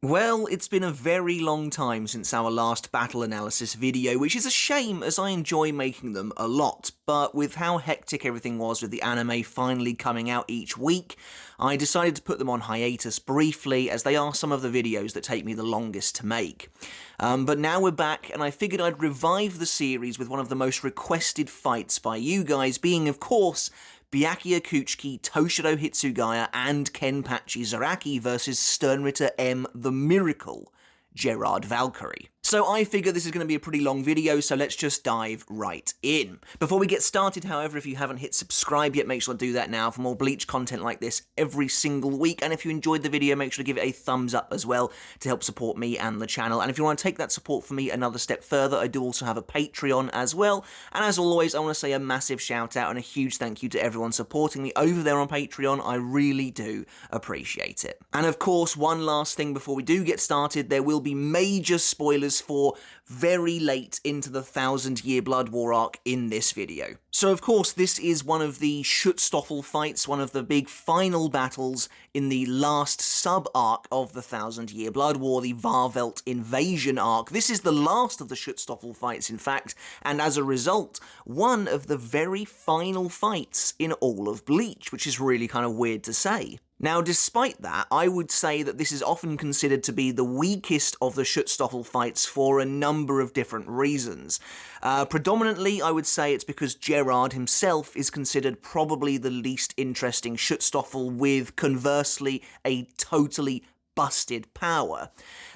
Well, it's been a very long time since our last battle analysis video, which is a shame as I enjoy making them a lot, but with how hectic everything was with the anime finally coming out each week, I decided to put them on hiatus briefly as they are some of the videos that take me the longest to make. But now we're back and I figured I'd revive the series with one of the most requested fights by you guys being, of course, BYAKUYA Toshiro HITSUGAYA and Kenpachi Zaraki versus Sternritter M the Miracle, Gerard Valkyrie. So I figure this is going to be a pretty long video, so let's just dive right in. Before we get started, however, if you haven't hit subscribe yet, make sure to do that now for more Bleach content like this every single week. And if you enjoyed the video, make sure to give it a thumbs up as well to help support me and the channel. And if you want to take that support for me another step further, I do also have a Patreon as well. And as always, I want to say a massive shout out and a huge thank you to everyone supporting me over there on Patreon. I really do appreciate it. And of course, one last thing before we do get started, there will be major spoilers for very late into the 1000-year Blood War arc in this video. So of course this is one of the Schutzstaffel fights, one of the big final battles in the last sub-arc of the 1000-year Blood War, the Wahrwelt invasion arc. This is the last of the Schutzstaffel fights in fact, and as a result, one of the very final fights in all of Bleach, which is really kind of weird to say. Now, despite that, I would say that this is often considered to be the weakest of the Schutzstaffel fights for a number of different reasons. Predominantly, I would say it's because Gerard himself is considered probably the least interesting Schutzstaffel with, conversely, a totally busted power.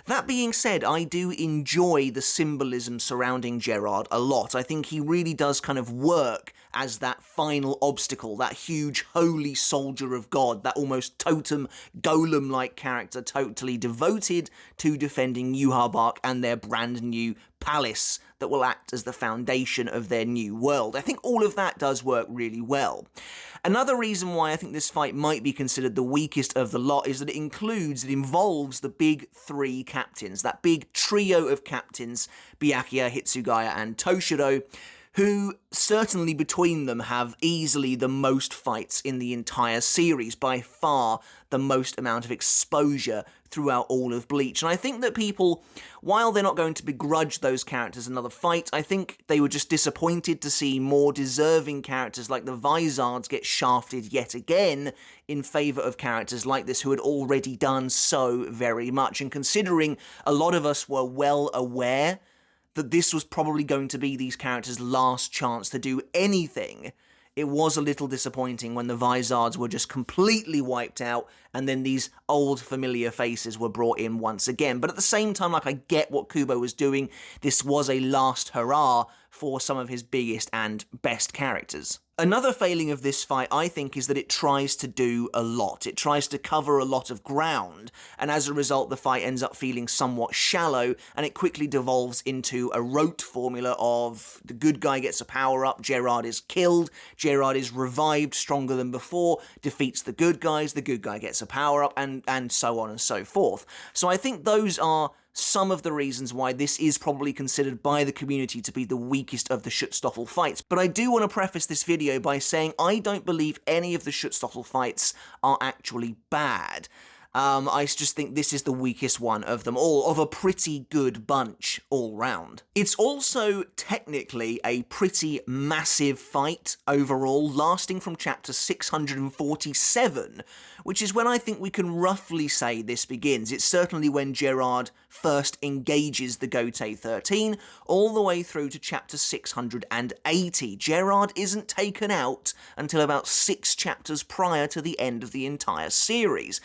That being said, I do enjoy the symbolism surrounding Gerard a lot. I think he really does kind of work as that final obstacle, that huge holy soldier of God, that almost totem golem-like character totally devoted to defending Yhwach and their brand new palace that will act as the foundation of their new world. I think all of that does work really well. Another reason why I think this fight might be considered the weakest of the lot is that it involves the big three captains, that big trio of captains, BYAKUYA, HITSUGAYA, and Toshiro, who certainly between them have easily the most fights in the entire series, by far the most amount of exposure throughout all of Bleach. And I think that people, while they're not going to begrudge those characters another fight, I think they were just disappointed to see more deserving characters like the Vizards get shafted yet again in favour of characters like this who had already done so very much. And considering a lot of us were well aware that this was probably going to be these characters' last chance to do anything, it was a little disappointing when the Vizards were just completely wiped out and then these old familiar faces were brought in once again. But at the same time, like, I get what Kubo was doing. This was a last hurrah for some of his biggest and best characters. Another failing of this fight, I think, is that it tries to do a lot. It tries to cover a lot of ground, and as a result, the fight ends up feeling somewhat shallow, and it quickly devolves into a rote formula of the good guy gets a power-up, Gerard is killed, Gerard is revived stronger than before, defeats the good guy gets a power-up, and so on and so forth. So I think those are some of the reasons why this is probably considered by the community to be the weakest of the Schutzstaffel fights. But I do want to preface this video by saying I don't believe any of the Schutzstaffel fights are actually bad. I just think this is the weakest one of them all, of a pretty good bunch all round. It's also technically a pretty massive fight overall, lasting from chapter 647, which is when I think we can roughly say this begins. It's certainly when Gerard first engages the Gotei 13, all the way through to chapter 680. Gerard isn't taken out until about 6 chapters prior to the end of the entire series.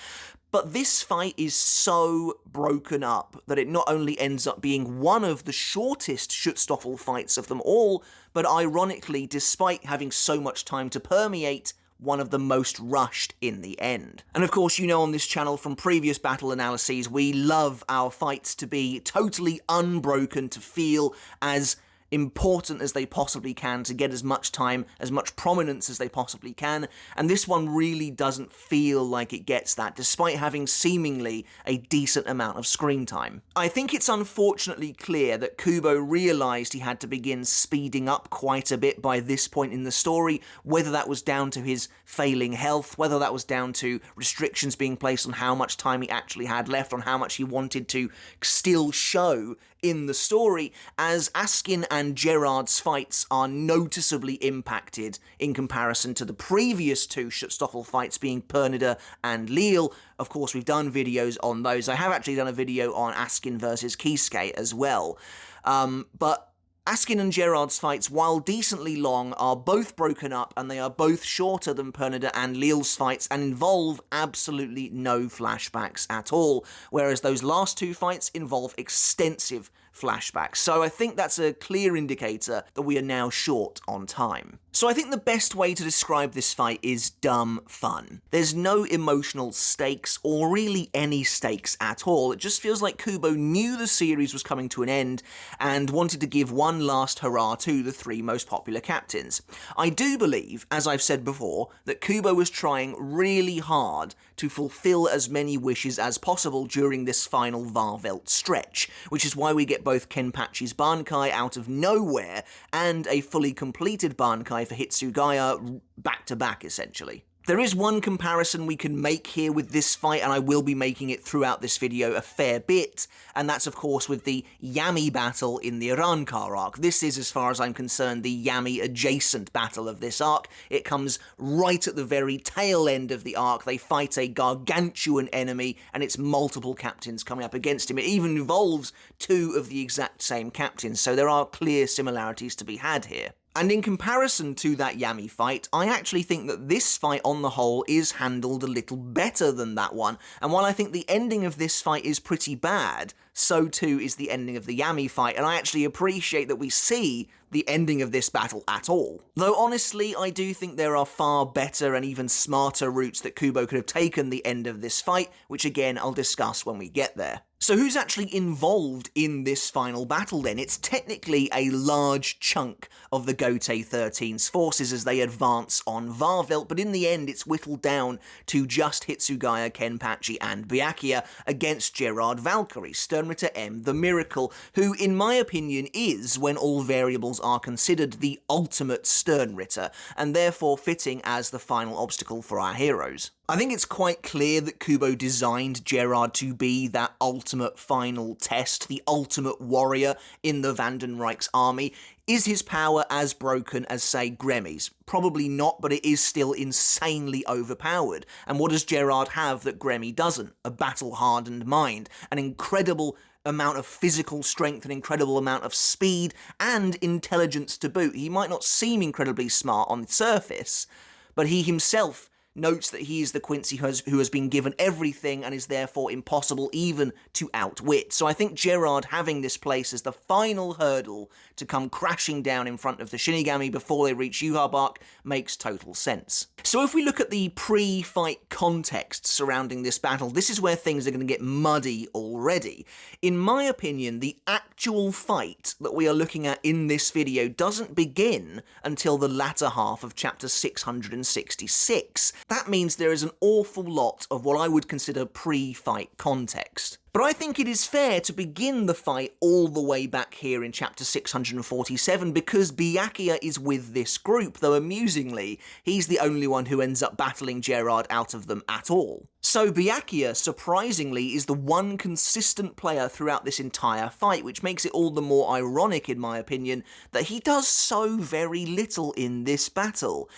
But this fight is so broken up that it not only ends up being one of the shortest Schutzstaffel fights of them all, but ironically, despite having so much time to permeate, one of the most rushed in the end. And of course, you know on this channel from previous battle analyses, we love our fights to be totally unbroken, to feel as important as they possibly can to get as much time, as much prominence as they possibly can, and this one really doesn't feel like it gets that, despite having seemingly a decent amount of screen time. I think it's unfortunately clear that Kubo realised he had to begin speeding up quite a bit by this point in the story, whether that was down to his failing health, whether that was down to restrictions being placed on how much time he actually had left, on how much he wanted to still show in the story, as Askin and Gerard's fights are noticeably impacted in comparison to the previous two Stoffel fights, being Pernida and Leal. Of course, we've done videos on those. I have actually done a video on Askin versus Kisuke as well. But Askin and Gerard's fights, while decently long, are both broken up, and they are both shorter than Pernida and Leal's fights, and involve absolutely no flashbacks at all, whereas those last two fights involve extensive flashbacks. So I think that's a clear indicator that we are now short on time. So I think the best way to describe this fight is dumb fun. There's no emotional stakes, or really any stakes at all. It just feels like Kubo knew the series was coming to an end and wanted to give one last hurrah to the three most popular captains. I do believe, as I've said before, that Kubo was trying really hard to fulfill as many wishes as possible during this final Wahrwelt stretch, which is why we get both Kenpachi's Bankai out of nowhere and a fully completed Bankai for HITSUGAYA back-to-back, essentially. There is one comparison we can make here with this fight, and I will be making it throughout this video a fair bit, and that's of course with the Yami battle in the Arrancar arc. This is, as far as I'm concerned, the Yami adjacent battle of this arc. It comes right at the very tail end of the arc. They fight a gargantuan enemy, and it's multiple captains coming up against him. It even involves two of the exact same captains, so there are clear similarities to be had here. And in comparison to that Yami fight, I actually think that this fight on the whole is handled a little better than that one, and while I think the ending of this fight is pretty bad, so too is the ending of the Yami fight, and I actually appreciate that we see the ending of this battle at all. Though honestly, I do think there are far better and even smarter routes that Kubo could have taken the end of this fight, which again I'll discuss when we get there. So who's actually involved in this final battle then? It's technically a large chunk of the Gotei 13's forces as they advance on Wahrwelt, but in the end it's whittled down to just HITSUGAYA KENPACHI and BYAKUYA against Gerard Valkyrie, Sternritter M the Miracle, who in my opinion is, when all variables are considered, the ultimate Sternritter, and therefore fitting as the final obstacle for our heroes. I think it's quite clear that Kubo designed Gerard to be that ultimate final test, the ultimate warrior in the Vandenrijk's army. Is his power as broken as, say, Gremmy's? Probably not, but it is still insanely overpowered. And what does Gerard have that Gremmy doesn't? A battle-hardened mind, an incredible amount of physical strength, an incredible amount of speed, and intelligence to boot. He might not seem incredibly smart on the surface, but he himself notes that he is the Quincy who has been given everything and is therefore impossible even to outwit. So I think Gerard having this place as the final hurdle to come crashing down in front of the Shinigami before they reach Yuha Bark makes total sense. So if we look at the pre-fight context surrounding this battle, this is where things are going to get muddy already. In my opinion, the actual fight that we are looking at in this video doesn't begin until the latter half of chapter 666. That means there is an awful lot of what I would consider pre-fight context. But I think it is fair to begin the fight all the way back here in chapter 647 because BYAKUYA is with this group, though amusingly, he's the only one who ends up battling Gerard out of them at all. So BYAKUYA, surprisingly, is the one consistent player throughout this entire fight, which makes it all the more ironic, in my opinion, that he does so very little in this battle.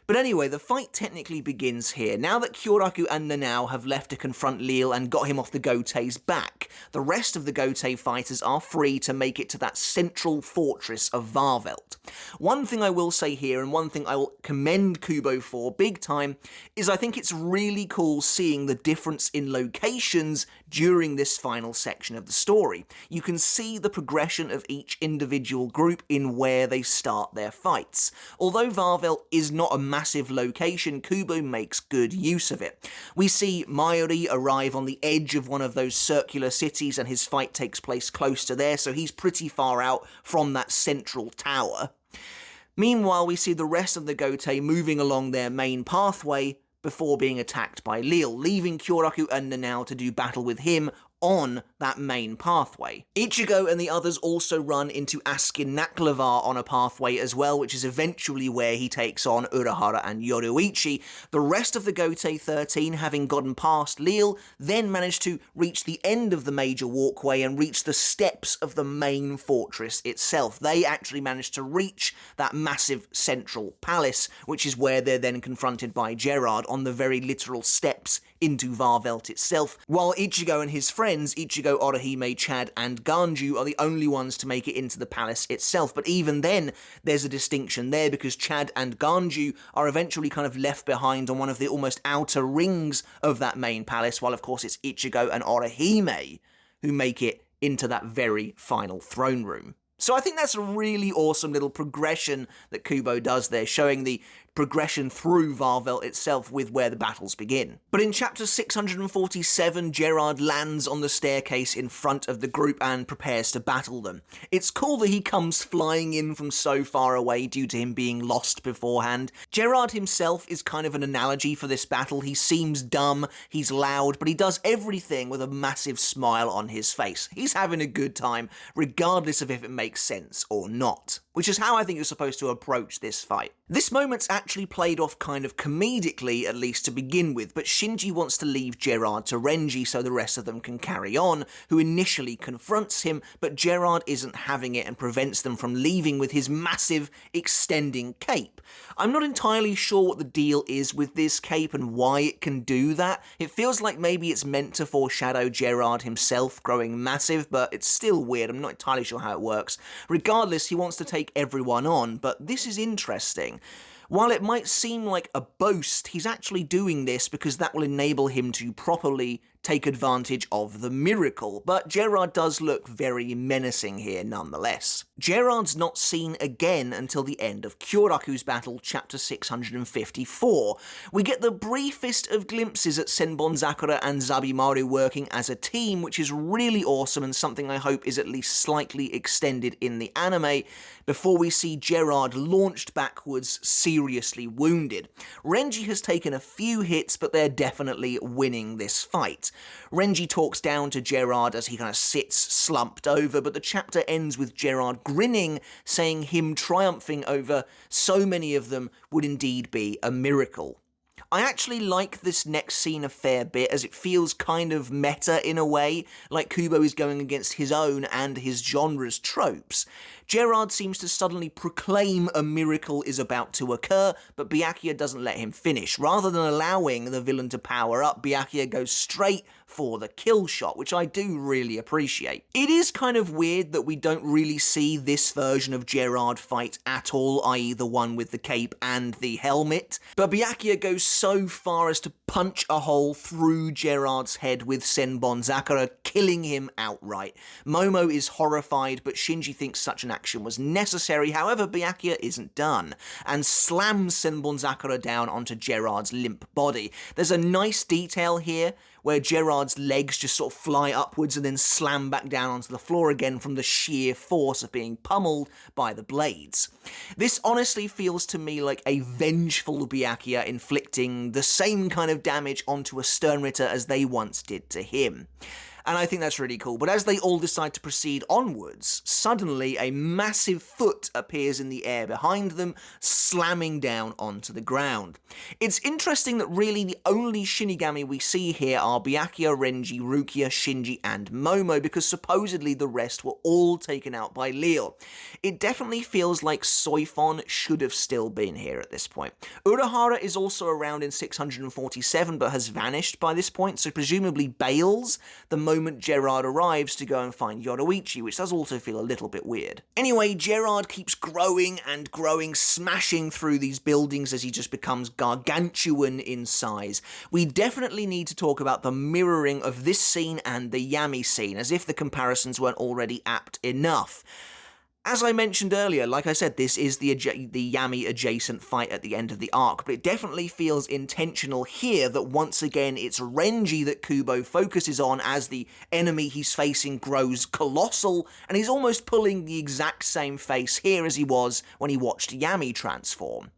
But anyway, the fight technically begins here. Now that Kyoraku and Nanao have left to confront Leal and got him off the Gotei's back, the rest of the Gotei fighters are free to make it to that central fortress of Wahrwelt. One thing I will say here, and one thing I will commend Kubo for big time, is I think it's really cool seeing the difference in locations during this final section of the story. You can see the progression of each individual group in where they start their fights. Although Wahrwelt is not a massive location, Kubo makes good use of it. We see Mayuri arrive on the edge of one of those circular cities, and his fight takes place close to there, so he's pretty far out from that central tower. Meanwhile, we see the rest of the Gotei moving along their main pathway before being attacked by Leal, leaving Kyoraku and Nanao to do battle with him on that main pathway. Ichigo and the others also run into Askin Naklavar on a pathway as well, which is eventually where he takes on Urahara and Yoruichi. The rest of the Gotei 13, having gotten past Leal, then managed to reach the end of the major walkway and reach the steps of the main fortress itself. They actually managed to reach that massive central palace, which is where they're then confronted by Gerard on the very literal steps into Wahrwelt itself, while Ichigo and his friends, Ichigo, Orihime, Chad, and Ganju, are the only ones to make it into the palace itself. But even then, there's a distinction there, because Chad and Ganju are eventually kind of left behind on one of the almost outer rings of that main palace, while of course it's Ichigo and Orihime who make it into that very final throne room. So I think that's a really awesome little progression that Kubo does there, showing the progression through Wahrwelt itself with where the battles begin. But in chapter 647, Gerard lands on the staircase in front of the group and prepares to battle them. It's cool that he comes flying in from so far away due to him being lost beforehand. Gerard himself is kind of an analogy for this battle. He seems dumb, he's loud, but he does everything with a massive smile on his face. He's having a good time, regardless of if it makes sense or not, which is how I think you're supposed to approach this fight. This moment's actually played off kind of comedically, at least to begin with, but Shinji wants to leave Gerard to Renji so the rest of them can carry on, who initially confronts him, but Gerard isn't having it and prevents them from leaving with his massive extending cape. I'm not entirely sure what the deal is with this cape and why it can do that. It feels like maybe it's meant to foreshadow Gerard himself growing massive, but it's still weird. I'm not entirely sure how it works. Regardless, he wants to take everyone on, but this is interesting. While it might seem like a boast, he's actually doing this because that will enable him to properly take advantage of the miracle, but Gerard does look very menacing here nonetheless. Gerard's not seen again until the end of Kyoraku's battle, chapter 654. We get the briefest of glimpses at Senbonzakura and Zabimaru working as a team, which is really awesome and something I hope is at least slightly extended in the anime, before we see Gerard launched backwards, seriously wounded. Renji has taken a few hits, but they're definitely winning this fight. Renji talks down to Gerard as he kind of sits slumped over, but the chapter ends with Gerard grinning, saying him triumphing over so many of them would indeed be a miracle. I actually like this next scene a fair bit, as it feels kind of meta in a way, like Kubo is going against his own and his genre's tropes. Gerard seems to suddenly proclaim a miracle is about to occur, but Byakuya doesn't let him finish. Rather than allowing the villain to power up, Byakuya goes straight for the kill shot, which I do really appreciate. It is kind of weird that we don't really see this version of Gerard fight at all, i.e. the one with the cape and the helmet, but Byakuya goes so far as to punch a hole through Gerard's head with Senbonzakura, killing him outright. Momo is horrified, but Shinji thinks such an action was necessary. However, Byakuya isn't done, and slams Senbonzakura down onto Gerard's limp body. There's a nice detail here, where Gerard's legs just sort of fly upwards and then slam back down onto the floor again from the sheer force of being pummeled by the blades. This honestly feels to me like a vengeful Byakuya inflicting the same kind of damage onto a Sternritter as they once did to him. And I think that's really cool. But as they all decide to proceed onwards, suddenly a massive foot appears in the air behind them, slamming down onto the ground. It's interesting that really the only Shinigami we see here are Byakuya, Renji, Rukia, Shinji, and Momo, because supposedly the rest were all taken out by Leal. It definitely feels like Soifon should have still been here at this point. Urahara is also around in 647, but has vanished by this point, so presumably bails the moment Gerard arrives to go and find Yoruichi, which does also feel a little bit weird. Anyway, Gerard keeps growing and growing, smashing through these buildings as he just becomes gargantuan in size. We definitely need to talk about the mirroring of this scene and the Yami scene, as if the comparisons weren't already apt enough. As I mentioned earlier, like I said, this is the Yami adjacent fight at the end of the arc, but it definitely feels intentional here that once again it's Renji that Kubo focuses on as the enemy he's facing grows colossal, and he's almost pulling the exact same face here as he was when he watched Yami transform.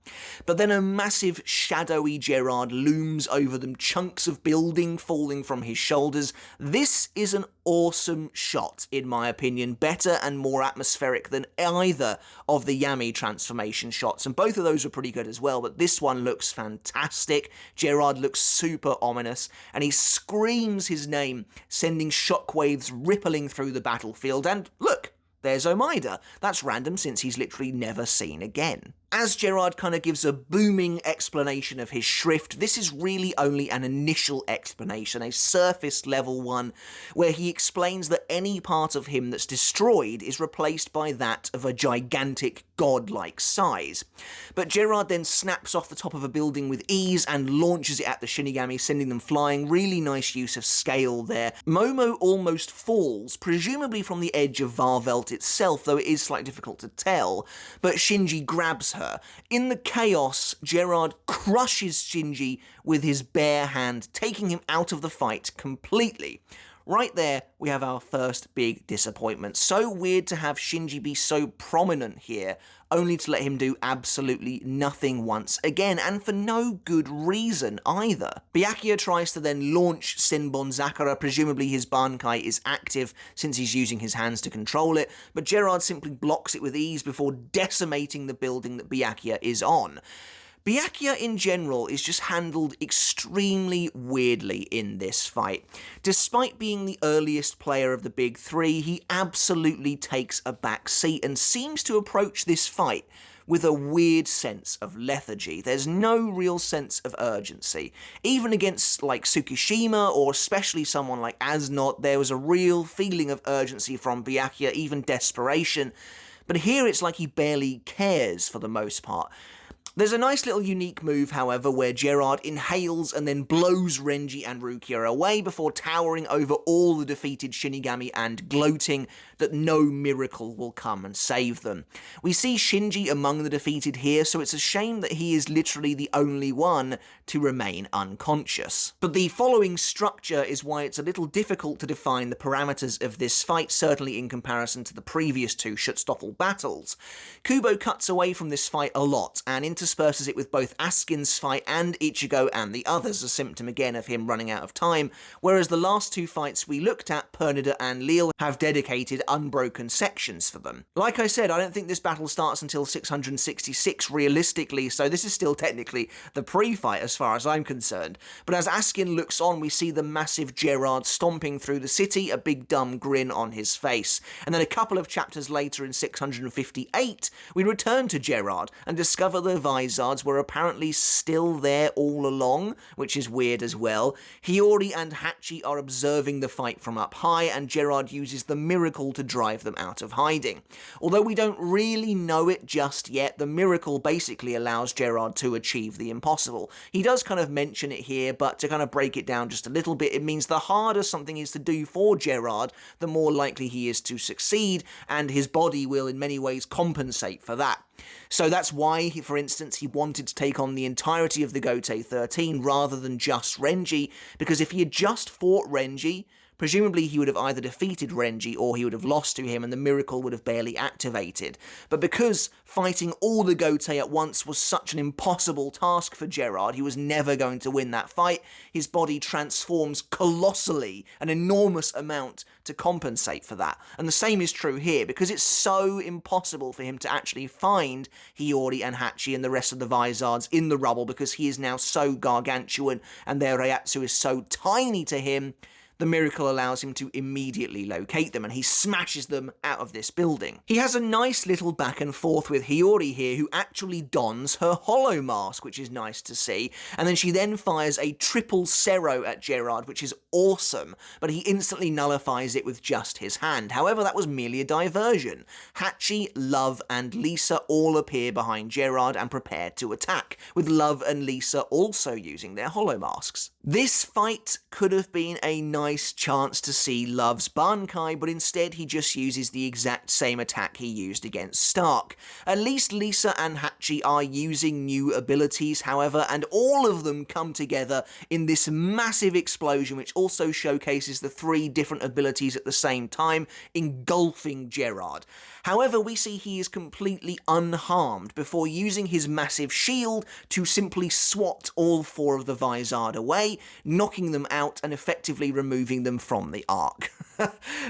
But then a massive shadowy Gerard looms over them, chunks of building falling from his shoulders. This is an awesome shot, in my opinion, better and more atmospheric than either of the Yami transformation shots, and both of those are pretty good as well, but this one looks fantastic. Gerard looks super ominous, and he screams his name, sending shockwaves rippling through the battlefield, and look, there's Omaida. That's random since he's literally never seen again. As Gerard kind of gives a booming explanation of his shrift, this is really only an initial explanation, a surface level one, where he explains that any part of him that's destroyed is replaced by that of a gigantic godlike size. But Gerard then snaps off the top of a building with ease and launches it at the Shinigami, sending them flying. Really nice use of scale there. Momo almost falls, presumably from the edge of Wahrwelt itself, though it is slightly difficult to tell, but Shinji grabs her. In the chaos, Gerard crushes Shinji with his bare hand, taking him out of the fight completely. Right there, we have our first big disappointment. So weird to have Shinji be so prominent here, only to let him do absolutely nothing once again, and for no good reason either. Byakuya tries to then launch Senbon Zakura, presumably his Bankai is active since he's using his hands to control it, but Gerard simply blocks it with ease before decimating the building that Byakuya is on. Byakuya in general is just handled extremely weirdly in this fight. Despite being the earliest player of the big three, he absolutely takes a back seat and seems to approach this fight with a weird sense of lethargy. There's no real sense of urgency. Even against like Tsukishima or especially someone like Asnot, there was a real feeling of urgency from Byakuya, even desperation. But here it's like he barely cares for the most part. There's a nice little unique move, however, where Gerard inhales and then blows Renji and Rukia away before towering over all the defeated Shinigami and gloating that no miracle will come and save them. We see Shinji among the defeated here, so it's a shame that he is literally the only one to remain unconscious. But the following structure is why it's a little difficult to define the parameters of this fight, certainly in comparison to the previous two Schutzstaffel battles. Kubo cuts away from this fight a lot, and intersperses it with both Askin's fight and Ichigo and the others, a symptom again of him running out of time, whereas the last two fights we looked at, Pernida and Leal, have dedicated unbroken sections for them. Like I said, I don't think this battle starts until 666 realistically, so this is still technically the pre-fight as far as I'm concerned. But as Askin looks on, we see the massive Gerard stomping through the city, a big dumb grin on his face. And then a couple of chapters later in 658, we return to Gerard and discover the Vizards were apparently still there all along, which is weird as well. Hiyori and Hachi are observing the fight from up high, and Gerard uses the miracle to drive them out of hiding. Although we don't really know it just yet, the miracle basically allows Gerard to achieve the impossible. He does kind of mention it here, but to kind of break it down just a little bit, it means the harder something is to do for Gerard, the more likely he is to succeed, and his body will in many ways compensate for that. So that's why, for instance, he wanted to take on the entirety of the Gotei 13 rather than just Renji, because if he had just fought Renji, presumably he would have either defeated Renji or he would have lost to him and the miracle would have barely activated. But because fighting all the Gotei at once was such an impossible task for Gerard, he was never going to win that fight, his body transforms colossally, an enormous amount, to compensate for that. And the same is true here, because it's so impossible for him to actually find Hiyori and Hachi and the rest of the Vizards in the rubble, because he is now so gargantuan and their Reiatsu is so tiny to him. The miracle allows him to immediately locate them, and he smashes them out of this building. He has a nice little back and forth with Hiyori here, who actually dons her hollow mask, which is nice to see, and then she then fires a triple Sero at Gerard, which is awesome, but he instantly nullifies it with just his hand. However, that was merely a diversion. Hachi, Love, and Lisa all appear behind Gerard and prepare to attack, with Love and Lisa also using their hollow masks. This fight could have been a nice chance to see Love's Bankai, but instead he just uses the exact same attack he used against Stark. At least Lisa and Hachi are using new abilities, however, and all of them come together in this massive explosion, which also showcases the 3 different abilities at the same time, engulfing Gerard. However, we see he is completely unharmed before using his massive shield to simply swat all 4 of the Vizard away, knocking them out and effectively removing them from the arc.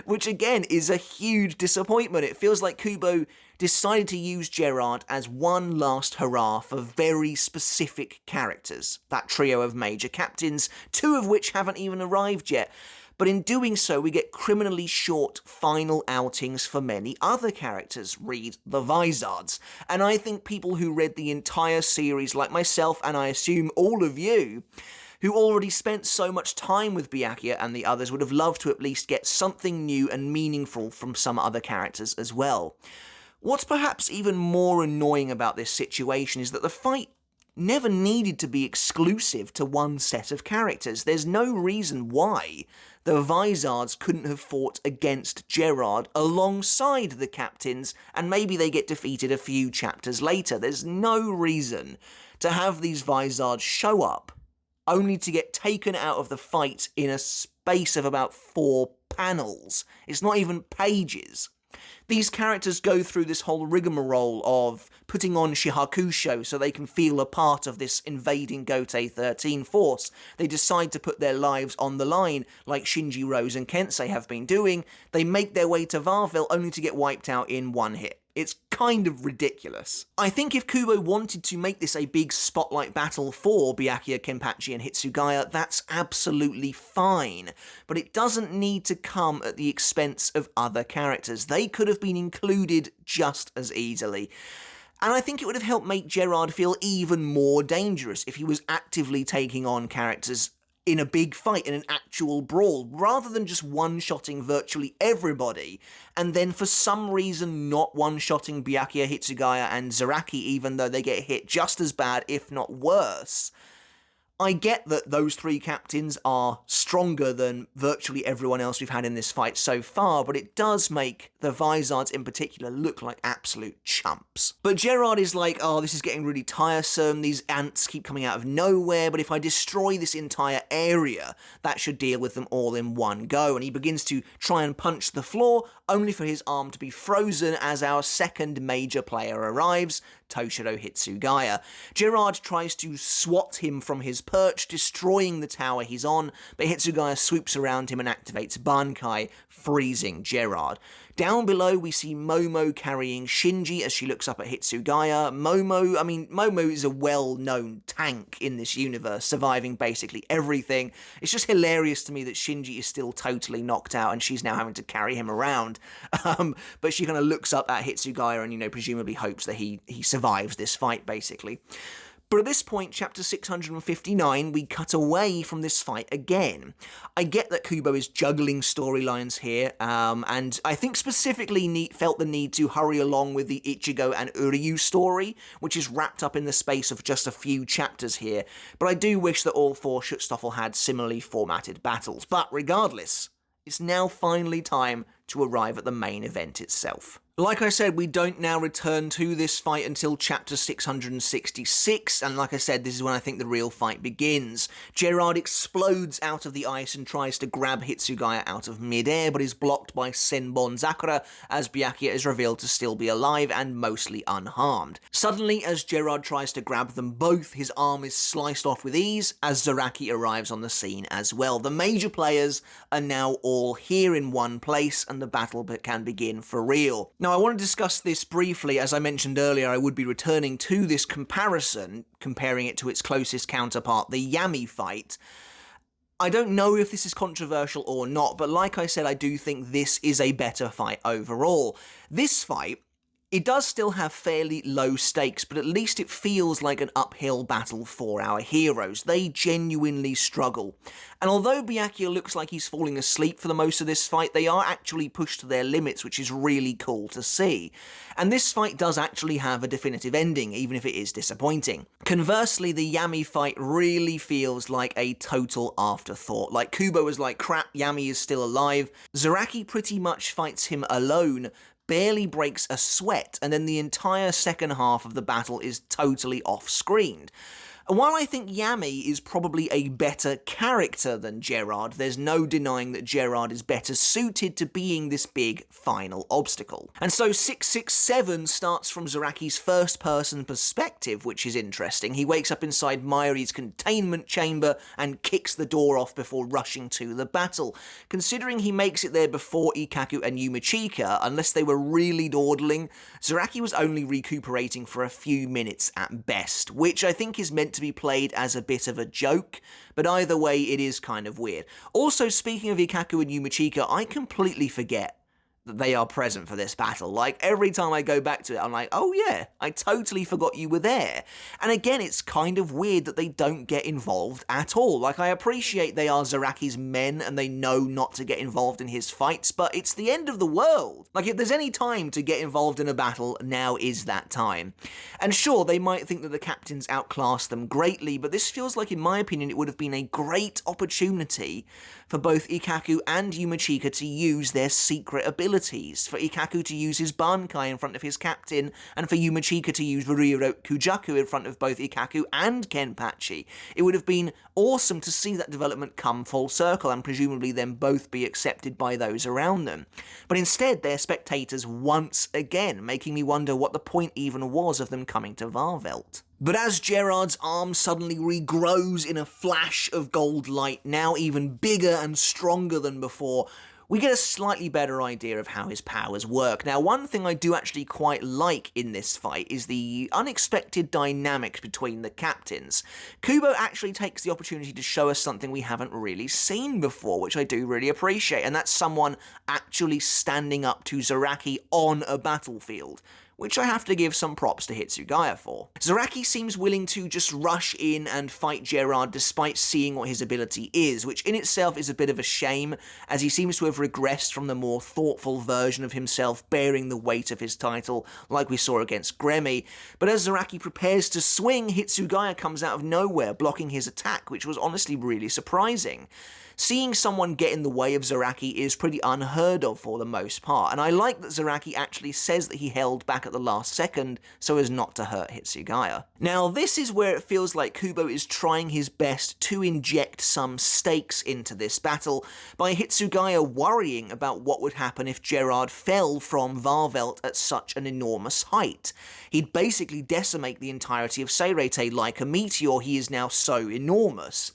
Which again is a huge disappointment. It feels like Kubo decided to use Gerard as one last hurrah for very specific characters. That trio of major captains, 2 of which haven't even arrived yet. But in doing so, we get criminally short final outings for many other characters, read the Vizards. And I think people who read the entire series, like myself, and I assume all of you, who already spent so much time with Byakuya and the others, would have loved to at least get something new and meaningful from some other characters as well. What's perhaps even more annoying about this situation is that the fight never needed to be exclusive to one set of characters. There's no reason why the Vizards couldn't have fought against Gerard alongside the captains, and maybe they get defeated a few chapters later. There's no reason to have these Vizards show up only to get taken out of the fight in a space of about 4 panels. It's not even pages. These characters go through this whole rigmarole of putting on Shihakusho so they can feel a part of this invading Gotei 13 force. They decide to put their lives on the line, like Shinji, Rose and Kensei have been doing. They make their way to Wahrwelt only to get wiped out in one hit. It's kind of ridiculous. I think if Kubo wanted to make this a big spotlight battle for Byakuya, Kenpachi and HITSUGAYA, that's absolutely fine. But it doesn't need to come at the expense of other characters. They could have been included just as easily. And I think it would have helped make Gerard feel even more dangerous if he was actively taking on characters in a big fight, in an actual brawl, rather than just one-shotting virtually everybody, and then for some reason not one-shotting Byakuya, HITSUGAYA and Zaraki, even though they get hit just as bad, if not worse. I get that those 3 captains are stronger than virtually everyone else we've had in this fight so far, but it does make the Vizards in particular look like absolute chumps. But Gerard is like, oh, this is getting really tiresome, these ants keep coming out of nowhere, but if I destroy this entire area, that should deal with them all in one go. And he begins to try and punch the floor, only for his arm to be frozen as our second major player arrives, Toshiro HITSUGAYA. Gerard tries to swat him from his perch, destroying the tower he's on, but HITSUGAYA swoops around him and activates Bankai, freezing Gerard. Down below, we see Momo carrying Shinji as she looks up at HITSUGAYA. Momo is a well-known tank in this universe, surviving basically everything. It's just hilarious to me that Shinji is still totally knocked out and she's now having to carry him around. But she kind of looks up at HITSUGAYA and, presumably hopes that he survives this fight, basically. But at this point, chapter 659, we cut away from this fight again. I get that Kubo is juggling storylines here, and I think specifically felt the need to hurry along with the Ichigo and Uryu story, which is wrapped up in the space of just a few chapters here, but I do wish that all 4 Schutzstaffel had similarly formatted battles. But regardless, it's now finally time to arrive at the main event itself. Like I said, we don't now return to this fight until chapter 666, and like I said, this is when I think the real fight begins. Gerard explodes out of the ice and tries to grab HITSUGAYA out of midair, but is blocked by Senbon Sakura, as Byakuya is revealed to still be alive and mostly unharmed. Suddenly, as Gerard tries to grab them both, his arm is sliced off with ease, as Zaraki arrives on the scene as well. The major players are now all here in one place, and the battle can begin for real. Now, I want to discuss this briefly. As I mentioned earlier, I would be returning to this comparison, comparing it to its closest counterpart, the Yami fight. I don't know if this is controversial or not, but like I said, I do think this is a better fight overall. This fight It does still have fairly low stakes, but at least it feels like an uphill battle for our heroes. They genuinely struggle. And although Byakuya looks like he's falling asleep for the most of this fight, they are actually pushed to their limits, which is really cool to see. And this fight does actually have a definitive ending, even if it is disappointing. Conversely, the Yami fight really feels like a total afterthought. Like, Kubo was like, crap, Yami is still alive. Zaraki pretty much fights him alone, barely breaks a sweat, and then the entire second half of the battle is totally off-screened. And while I think Yami is probably a better character than Gerard, there's no denying that Gerard is better suited to being this big final obstacle. And so 667 starts from Zaraki's first-person perspective, which is interesting. He wakes up inside Mayuri's containment chamber and kicks the door off before rushing to the battle. Considering he makes it there before Ikkaku and Yumachika, unless they were really dawdling, Zaraki was only recuperating for a few minutes at best, which I think is meant to be played as a bit of a joke, but either way it is kind of weird. Also, speaking of Ikkaku and Yumachika, I completely forget that they are present for this battle. Like, every time I go back to it, I'm like, oh yeah, I totally forgot you were there. And again, it's kind of weird that they don't get involved at all. Like, I appreciate they are Zaraki's men and they know not to get involved in his fights, but it's the end of the world. Like, if there's any time to get involved in a battle, now is that time. And sure, they might think that the captains outclass them greatly, but this feels like, in my opinion, it would have been a great opportunity for both Ikkaku and Yumachika to use their secret abilities, for Ikkaku to use his Bankai in front of his captain, and for Yumachika to use Ryuro Kujaku in front of both Ikkaku and Kenpachi. It would have been awesome to see that development come full circle and presumably then both be accepted by those around them. But instead, they're spectators once again, making me wonder what the point even was of them coming to Wahrwelt. But as Gerard's arm suddenly regrows in a flash of gold light, now even bigger and stronger than before, we get a slightly better idea of how his powers work. Now, one thing I do actually quite like in this fight is the unexpected dynamics between the captains. Kubo actually takes the opportunity to show us something we haven't really seen before, which I do really appreciate, and that's someone actually standing up to Zaraki on a battlefield, which I have to give some props to HITSUGAYA for. Zaraki seems willing to just rush in and fight Gerard despite seeing what his ability is, which in itself is a bit of a shame, as he seems to have regressed from the more thoughtful version of himself bearing the weight of his title, like we saw against Gremmy. But as Zaraki prepares to swing, HITSUGAYA comes out of nowhere, blocking his attack, which was honestly really surprising. Seeing someone get in the way of Zaraki is pretty unheard of for the most part, and I like that Zaraki actually says that he held back at the last second so as not to hurt HITSUGAYA. Now, this is where it feels like Kubo is trying his best to inject some stakes into this battle by HITSUGAYA worrying about what would happen if Gerard fell from Wahrwelt at such an enormous height. He'd basically decimate the entirety of Seirete like a meteor. He is now so enormous.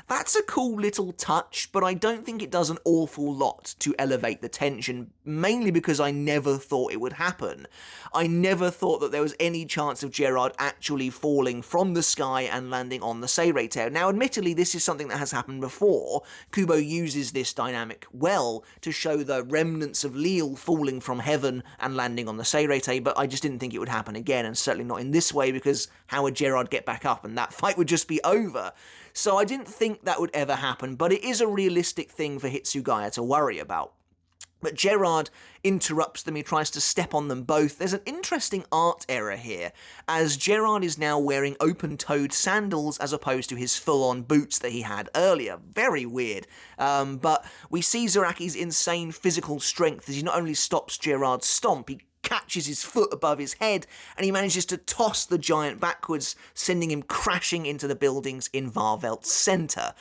That's a cool little touch, but I don't think it does an awful lot to elevate the tension, mainly because I never thought it would happen. I never thought that there was any chance of Gerard actually falling from the sky and landing on the Seirete. Now, admittedly, this is something that has happened before. Kubo uses this dynamic well to show the remnants of Lille falling from heaven and landing on the Seirete, but I just didn't think it would happen again, and certainly not in this way, because how would Gerard get back up, and that fight would just be over. So I didn't think that would ever happen, but it is a realistic thing for HITSUGAYA to worry about. But Gerard interrupts them, he tries to step on them both. There's an interesting art error here, as Gerard is now wearing open-toed sandals as opposed to his full-on boots that he had earlier. Very weird. But we see Zaraki's insane physical strength as he not only stops Gerard's stomp, he catches his foot above his head, and he manages to toss the giant backwards, sending him crashing into the buildings in Wahrwelt's centre.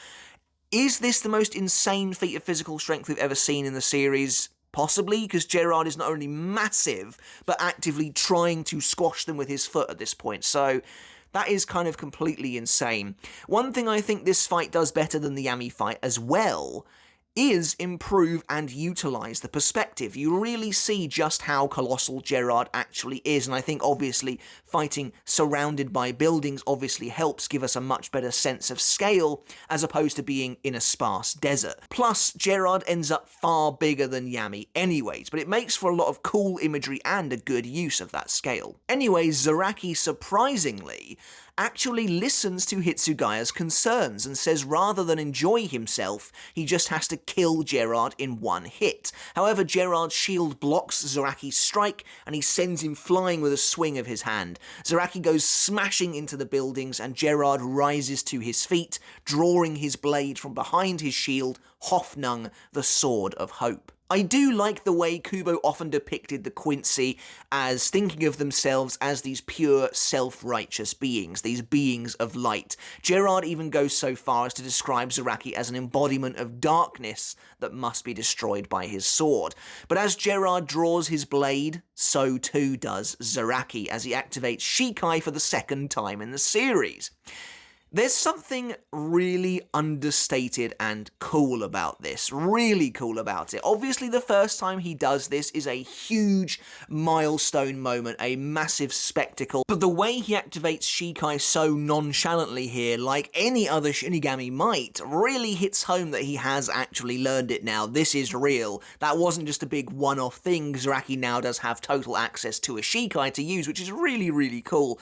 Is this the most insane feat of physical strength we've ever seen in the series? Possibly, because Gerard is not only massive, but actively trying to squash them with his foot at this point, so that is kind of completely insane. One thing I think this fight does better than the Yami fight as well is improve and utilize the perspective. You really see just how colossal Gerard actually is, and I think obviously fighting surrounded by buildings obviously helps give us a much better sense of scale as opposed to being in a sparse desert. Plus, Gerard ends up far bigger than Yami anyways, but it makes for a lot of cool imagery and a good use of that scale. Anyways, Zaraki surprisingly actually listens to HITSUGAYA's concerns and says rather than enjoy himself, he just has to kill Gerard in one hit. However, Gerard's shield blocks Zaraki's strike and he sends him flying with a swing of his hand. Zaraki goes smashing into the buildings and Gerard rises to his feet, drawing his blade from behind his shield, Hoffnung, the Sword of Hope. I do like the way Kubo often depicted the Quincy as thinking of themselves as these pure, self-righteous beings, these beings of light. Gerard even goes so far as to describe Zaraki as an embodiment of darkness that must be destroyed by his sword. But as Gerard draws his blade, so too does Zaraki as he activates Shikai for the second time in the series. There's something really understated and cool about this, really cool about it. Obviously, the first time he does this is a huge milestone moment, a massive spectacle, but the way he activates Shikai so nonchalantly here, like any other Shinigami might, really hits home that he has actually learned it now. This is real. That wasn't just a big one-off thing. Zaraki now does have total access to a Shikai to use, which is really, really cool.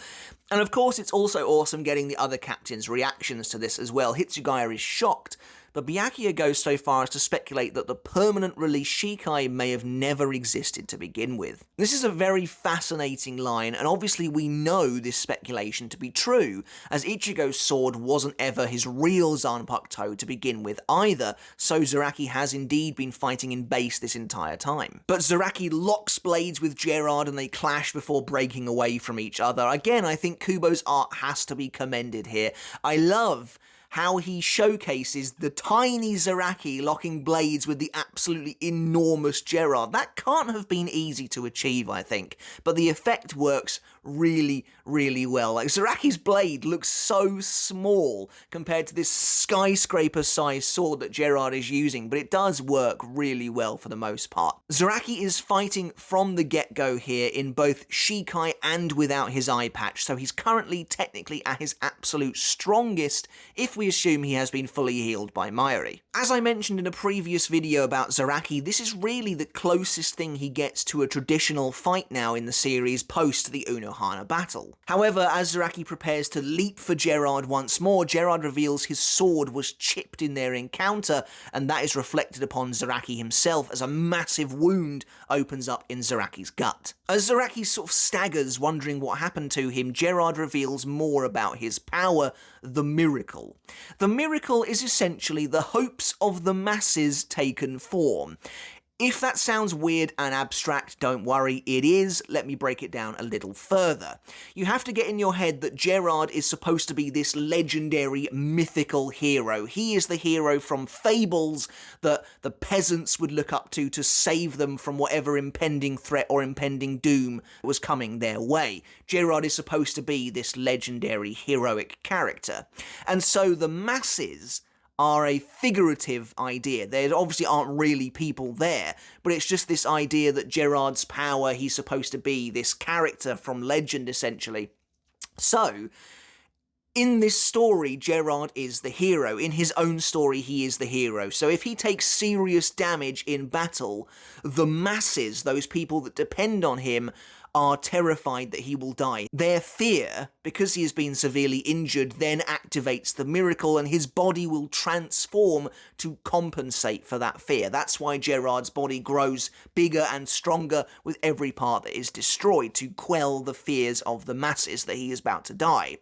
And of course, it's also awesome getting the other captains' reactions to this as well. HITSUGAYA is shocked, but BYAKUYA goes so far as to speculate that the permanent release Shikai may have never existed to begin with. This is a very fascinating line, and obviously we know this speculation to be true, as Ichigo's sword wasn't ever his real Zanpakuto to begin with either, so Zaraki has indeed been fighting in base this entire time. But Zaraki locks blades with Gerard and they clash before breaking away from each other. Again, I think Kubo's art has to be commended here. I love how he showcases the tiny Zaraki locking blades with the absolutely enormous Gerard. That can't have been easy to achieve, I think, but the effect works really, really well. Like, Zaraki's blade looks so small compared to this skyscraper-sized sword that Gerard is using, but it does work really well for the most part. Zaraki is fighting from the get-go here in both Shikai and without his eye patch, so he's currently technically at his absolute strongest if we assume he has been fully healed by Mayuri. As I mentioned in a previous video about Zaraki, this is really the closest thing he gets to a traditional fight now in the series post the Unohana battle. However, as Zaraki prepares to leap for Gerard once more, Gerard reveals his sword was chipped in their encounter, and that is reflected upon Zaraki himself as a massive wound opens up in Zaraki's gut. As Zaraki sort of staggers, wondering what happened to him, Gerard reveals more about his power, the miracle. The miracle is essentially the hopes of the masses taken form. If that sounds weird and abstract, don't worry, it is. Let me break it down a little further. You have to get in your head that Gerard is supposed to be this legendary, mythical hero. He is the hero from fables that the peasants would look up to save them from whatever impending threat or impending doom was coming their way. Gerard is supposed to be this legendary, heroic character. And so the masses are a figurative idea. There obviously aren't really people there, but it's just this idea that Gerard's power, he's supposed to be this character from legend, essentially. So, in this story, Gerard is the hero. In his own story, he is the hero. So if he takes serious damage in battle, the masses, those people that depend on him, are terrified that he will die. Their fear, because he has been severely injured, then activates the miracle and his body will transform to compensate for that fear. That's why Gerard's body grows bigger and stronger with every part that is destroyed, to quell the fears of the masses that he is about to die.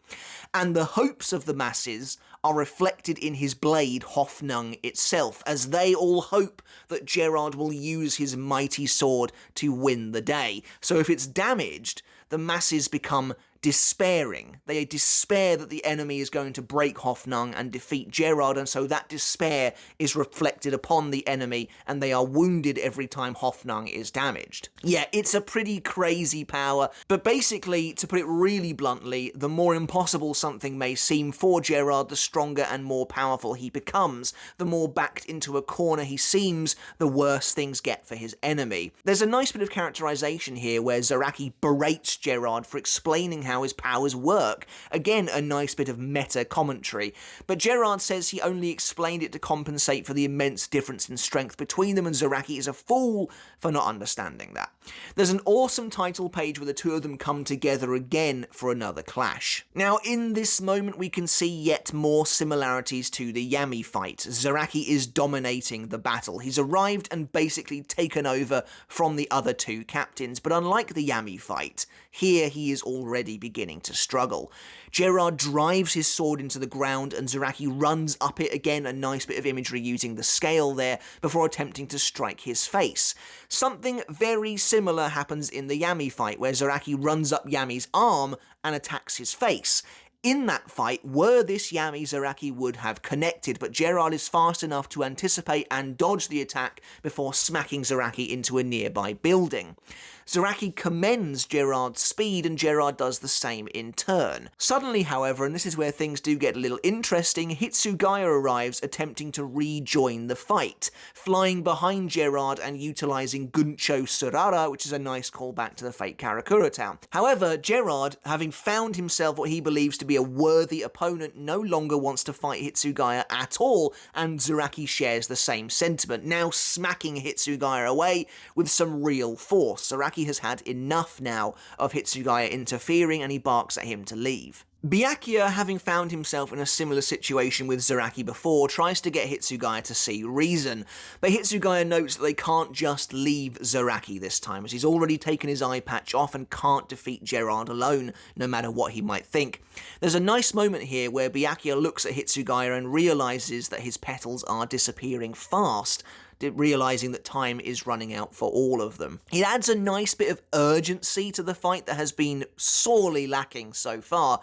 And the hopes of the masses are reflected in his blade, Hoffnung itself, as they all hope that Gerard will use his mighty sword to win the day. So if it's damaged, the masses become despairing. They despair that the enemy is going to break Hoffnung and defeat Gerard, and so that despair is reflected upon the enemy, and they are wounded every time Hoffnung is damaged. Yeah, it's a pretty crazy power, but basically, to put it really bluntly, the more impossible something may seem for Gerard, the stronger and more powerful he becomes. The more backed into a corner he seems, the worse things get for his enemy. There's a nice bit of characterization here where Zaraki berates Gerard for explaining how his powers work. Again, a nice bit of meta commentary. But Gerard says he only explained it to compensate for the immense difference in strength between them, and Zaraki is a fool for not understanding that. There's an awesome title page where the two of them come together again for another clash. Now, in this moment, we can see yet more similarities to the Yami fight. Zaraki is dominating the battle. He's arrived and basically taken over from the other two captains, but unlike the Yami fight, here he is already beginning to struggle. Gerard drives his sword into the ground and Zaraki runs up it again, a nice bit of imagery using the scale there, before attempting to strike his face. Something very similar happens in the Yami fight, where Zaraki runs up Yami's arm and attacks his face. In that fight, were this Yami, Zaraki would have connected, but Gerard is fast enough to anticipate and dodge the attack before smacking Zaraki into a nearby building. Zaraki commends Gerard's speed, and Gerard does the same in turn. Suddenly, however, and this is where things do get a little interesting, HITSUGAYA arrives attempting to rejoin the fight, flying behind Gerard and utilising Guncho Surara, which is a nice callback to the fake Karakura town. However, Gerard, having found himself what he believes to be a worthy opponent, no longer wants to fight HITSUGAYA at all, and Zaraki shares the same sentiment, now smacking HITSUGAYA away with some real force. Zaraki has had enough now of HITSUGAYA interfering, and he barks at him to leave. BYAKUYA, having found himself in a similar situation with Zaraki before, tries to get HITSUGAYA to see reason, but HITSUGAYA notes that they can't just leave Zaraki this time, as he's already taken his eye patch off and can't defeat Gerard alone, no matter what he might think. There's a nice moment here where BYAKUYA looks at HITSUGAYA and realises that his petals are disappearing fast, realising that time is running out for all of them. It adds a nice bit of urgency to the fight that has been sorely lacking so far.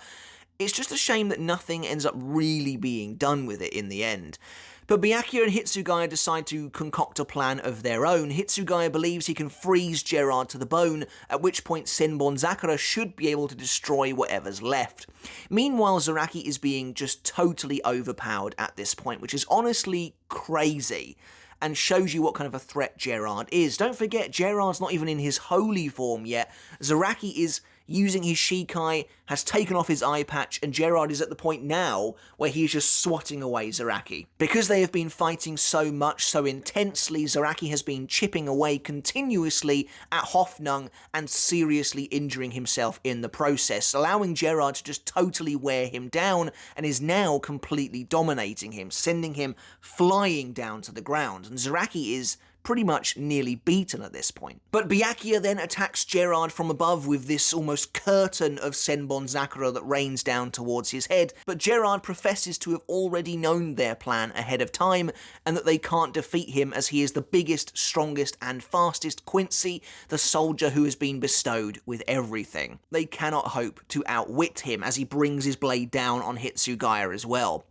It's just a shame that nothing ends up really being done with it in the end. But BYAKUYA and HITSUGAYA decide to concoct a plan of their own. HITSUGAYA believes he can freeze Gerard to the bone, at which point Senbonzakura should be able to destroy whatever's left. Meanwhile, Zaraki is being just totally overpowered at this point, which is honestly crazy, and shows you what kind of a threat Gerard is. Don't forget, Gerard's not even in his holy form yet. Zaraki is using his Shikai, has taken off his eye patch, and Gerard is at the point now where he is just swatting away Zaraki. Because they have been fighting so much, so intensely, Zaraki has been chipping away continuously at Hoffnung and seriously injuring himself in the process, allowing Gerard to just totally wear him down, and is now completely dominating him, sending him flying down to the ground, and Zaraki is pretty much nearly beaten at this point. But BYAKUYA then attacks Gerard from above with this almost curtain of Senbonzakura that rains down towards his head, but Gerard professes to have already known their plan ahead of time, and that they can't defeat him as he is the biggest, strongest, and fastest Quincy, the soldier who has been bestowed with everything. They cannot hope to outwit him as he brings his blade down on HITSUGAYA as well.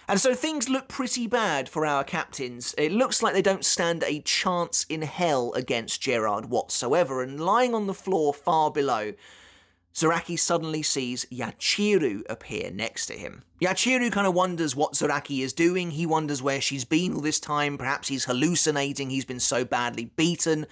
And so things look pretty bad for our captains. It looks like they don't stand a chance in hell against Gerard whatsoever, and lying on the floor far below, Zaraki suddenly sees Yachiru appear next to him. Yachiru kind of wonders what Zaraki is doing. He wonders where she's been all this time. Perhaps he's hallucinating, he's been so badly beaten.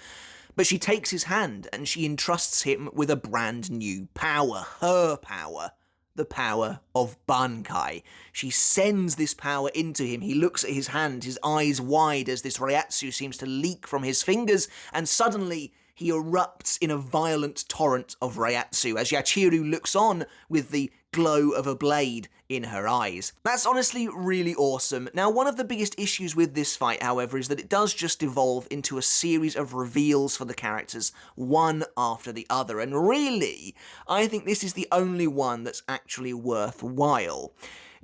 But she takes his hand and she entrusts him with a brand new power, her power. The power of Bankai. She sends this power into him. He looks at his hand, his eyes wide as this Reiatsu seems to leak from his fingers, and suddenly he erupts in a violent torrent of Reiatsu as Yachiru looks on with the glow of a blade in her eyes. That's honestly really awesome. Now, one of the biggest issues with this fight, however, is that it does just devolve into a series of reveals for the characters, one after the other, and really, I think this is the only one that's actually worthwhile.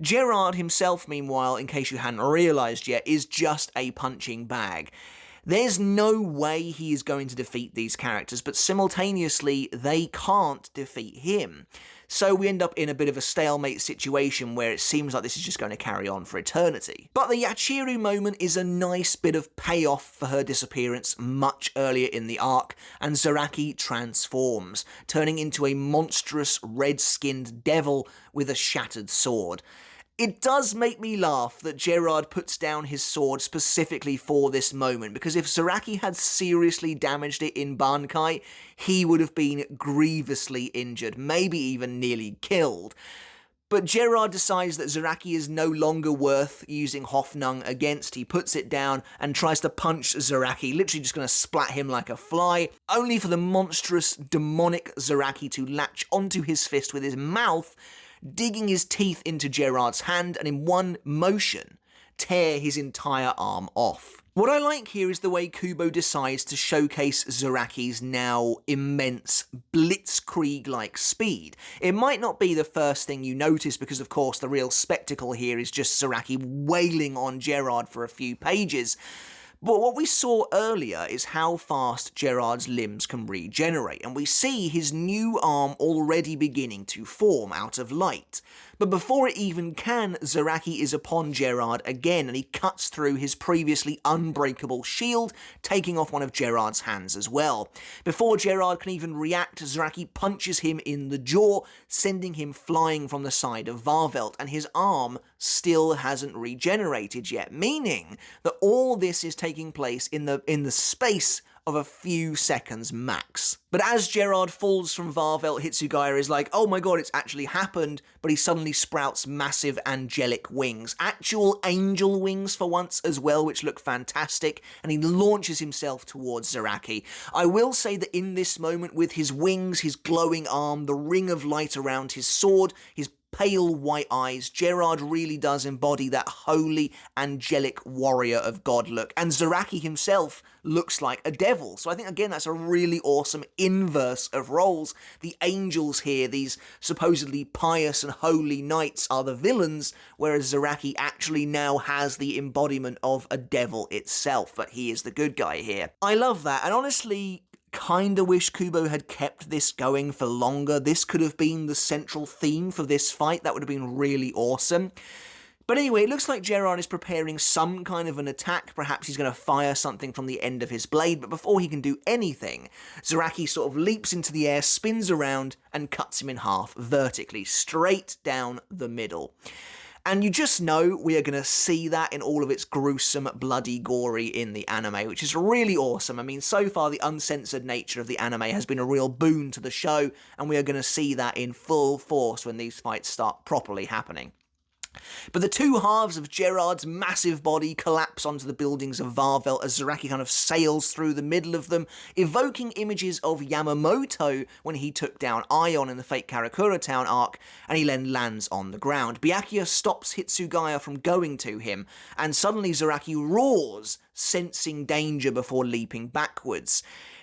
Gerard himself, meanwhile, in case you hadn't realised yet, is just a punching bag. There's no way he is going to defeat these characters, but simultaneously, they can't defeat him. So we end up in a bit of a stalemate situation where it seems like this is just going to carry on for eternity. But the Yachiru moment is a nice bit of payoff for her disappearance much earlier in the arc, and Zaraki transforms, turning into a monstrous red-skinned devil with a shattered sword. It does make me laugh that Gerard puts down his sword specifically for this moment, because if Zaraki had seriously damaged it in Bankai, he would have been grievously injured, maybe even nearly killed. But Gerard decides that Zaraki is no longer worth using Hoffnung against. He puts it down and tries to punch Zaraki, literally just going to splat him like a fly, only for the monstrous, demonic Zaraki to latch onto his fist with his mouth, digging his teeth into Gerard's hand, and in one motion, tear his entire arm off. What I like here is the way Kubo decides to showcase Zaraki's now immense blitzkrieg-like speed. It might not be the first thing you notice because, of course, the real spectacle here is just Zaraki wailing on Gerard for a few pages. But what we saw earlier is how fast Gerard's limbs can regenerate, and we see his new arm already beginning to form out of light. But before it even can, Zaraki is upon Gerard again, and he cuts through his previously unbreakable shield, taking off one of Gerard's hands as well. Before Gerard can even react, Zaraki punches him in the jaw, sending him flying from the side of Wahrwelt, and his arm still hasn't regenerated yet, meaning that all this is taking place in the space of a few seconds max. But as Gerard falls from Wahrwelt, HITSUGAYA is like, oh my god, it's actually happened, but he suddenly sprouts massive angelic wings. Actual angel wings for once as well, which look fantastic, and he launches himself towards Zaraki. I will say that in this moment, with his wings, his glowing arm, the ring of light around his sword, his pale white eyes, Gerard really does embody that holy, angelic warrior of God look, and Zaraki himself looks like a devil. So I think, again, that's a really awesome inverse of roles. The angels here, these supposedly pious and holy knights, are the villains, whereas Zaraki actually now has the embodiment of a devil itself, but he is the good guy here. I love that, and honestly, kinda wish Kubo had kept this going for longer. This could have been the central theme for this fight. That would have been really awesome. But anyway, it looks like Gerard is preparing some kind of an attack. Perhaps he's going to fire something from the end of his blade, but before he can do anything, Zaraki sort of leaps into the air, spins around, and cuts him in half vertically, straight down the middle. And you just know we are going to see that in all of its gruesome, bloody, gory in the anime, which is really awesome. I mean, so far the uncensored nature of the anime has been a real boon to the show, and we are going to see that in full force when these fights start properly happening. But the two halves of Gerard's massive body collapse onto the buildings of Wahrwelt as Zaraki kind of sails through the middle of them, evoking images of Yamamoto when he took down Aion in the Fate Karakura Town arc, and he then lands on the ground. BYAKUYA stops HITSUGAYA from going to him, and suddenly Zaraki roars, sensing danger before leaping backwards.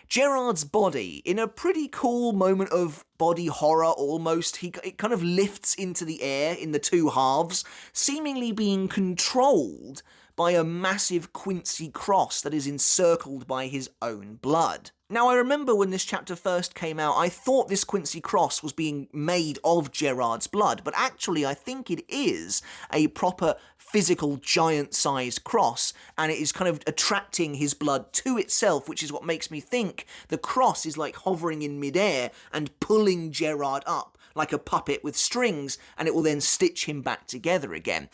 Gerard's body, in a pretty cool moment of body horror almost, it kind of lifts into the air in the two halves, seemingly being controlled by a massive Quincy cross that is encircled by his own blood. Now, I remember when this chapter first came out, I thought this Quincy cross was being made of Gerard's blood, but actually I think it is a proper physical giant-sized cross, and it is kind of attracting his blood to itself, which is what makes me think the cross is like hovering in midair and pulling Gerard up like a puppet with strings, and it will then stitch him back together again.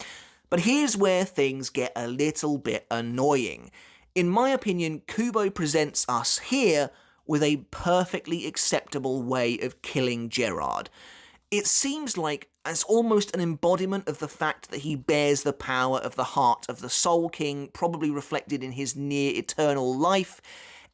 But here's where things get a little bit annoying. In my opinion, Kubo presents us here with a perfectly acceptable way of killing Gerard. It seems like as almost an embodiment of the fact that he bears the power of the heart of the Soul King, probably reflected in his near-eternal life.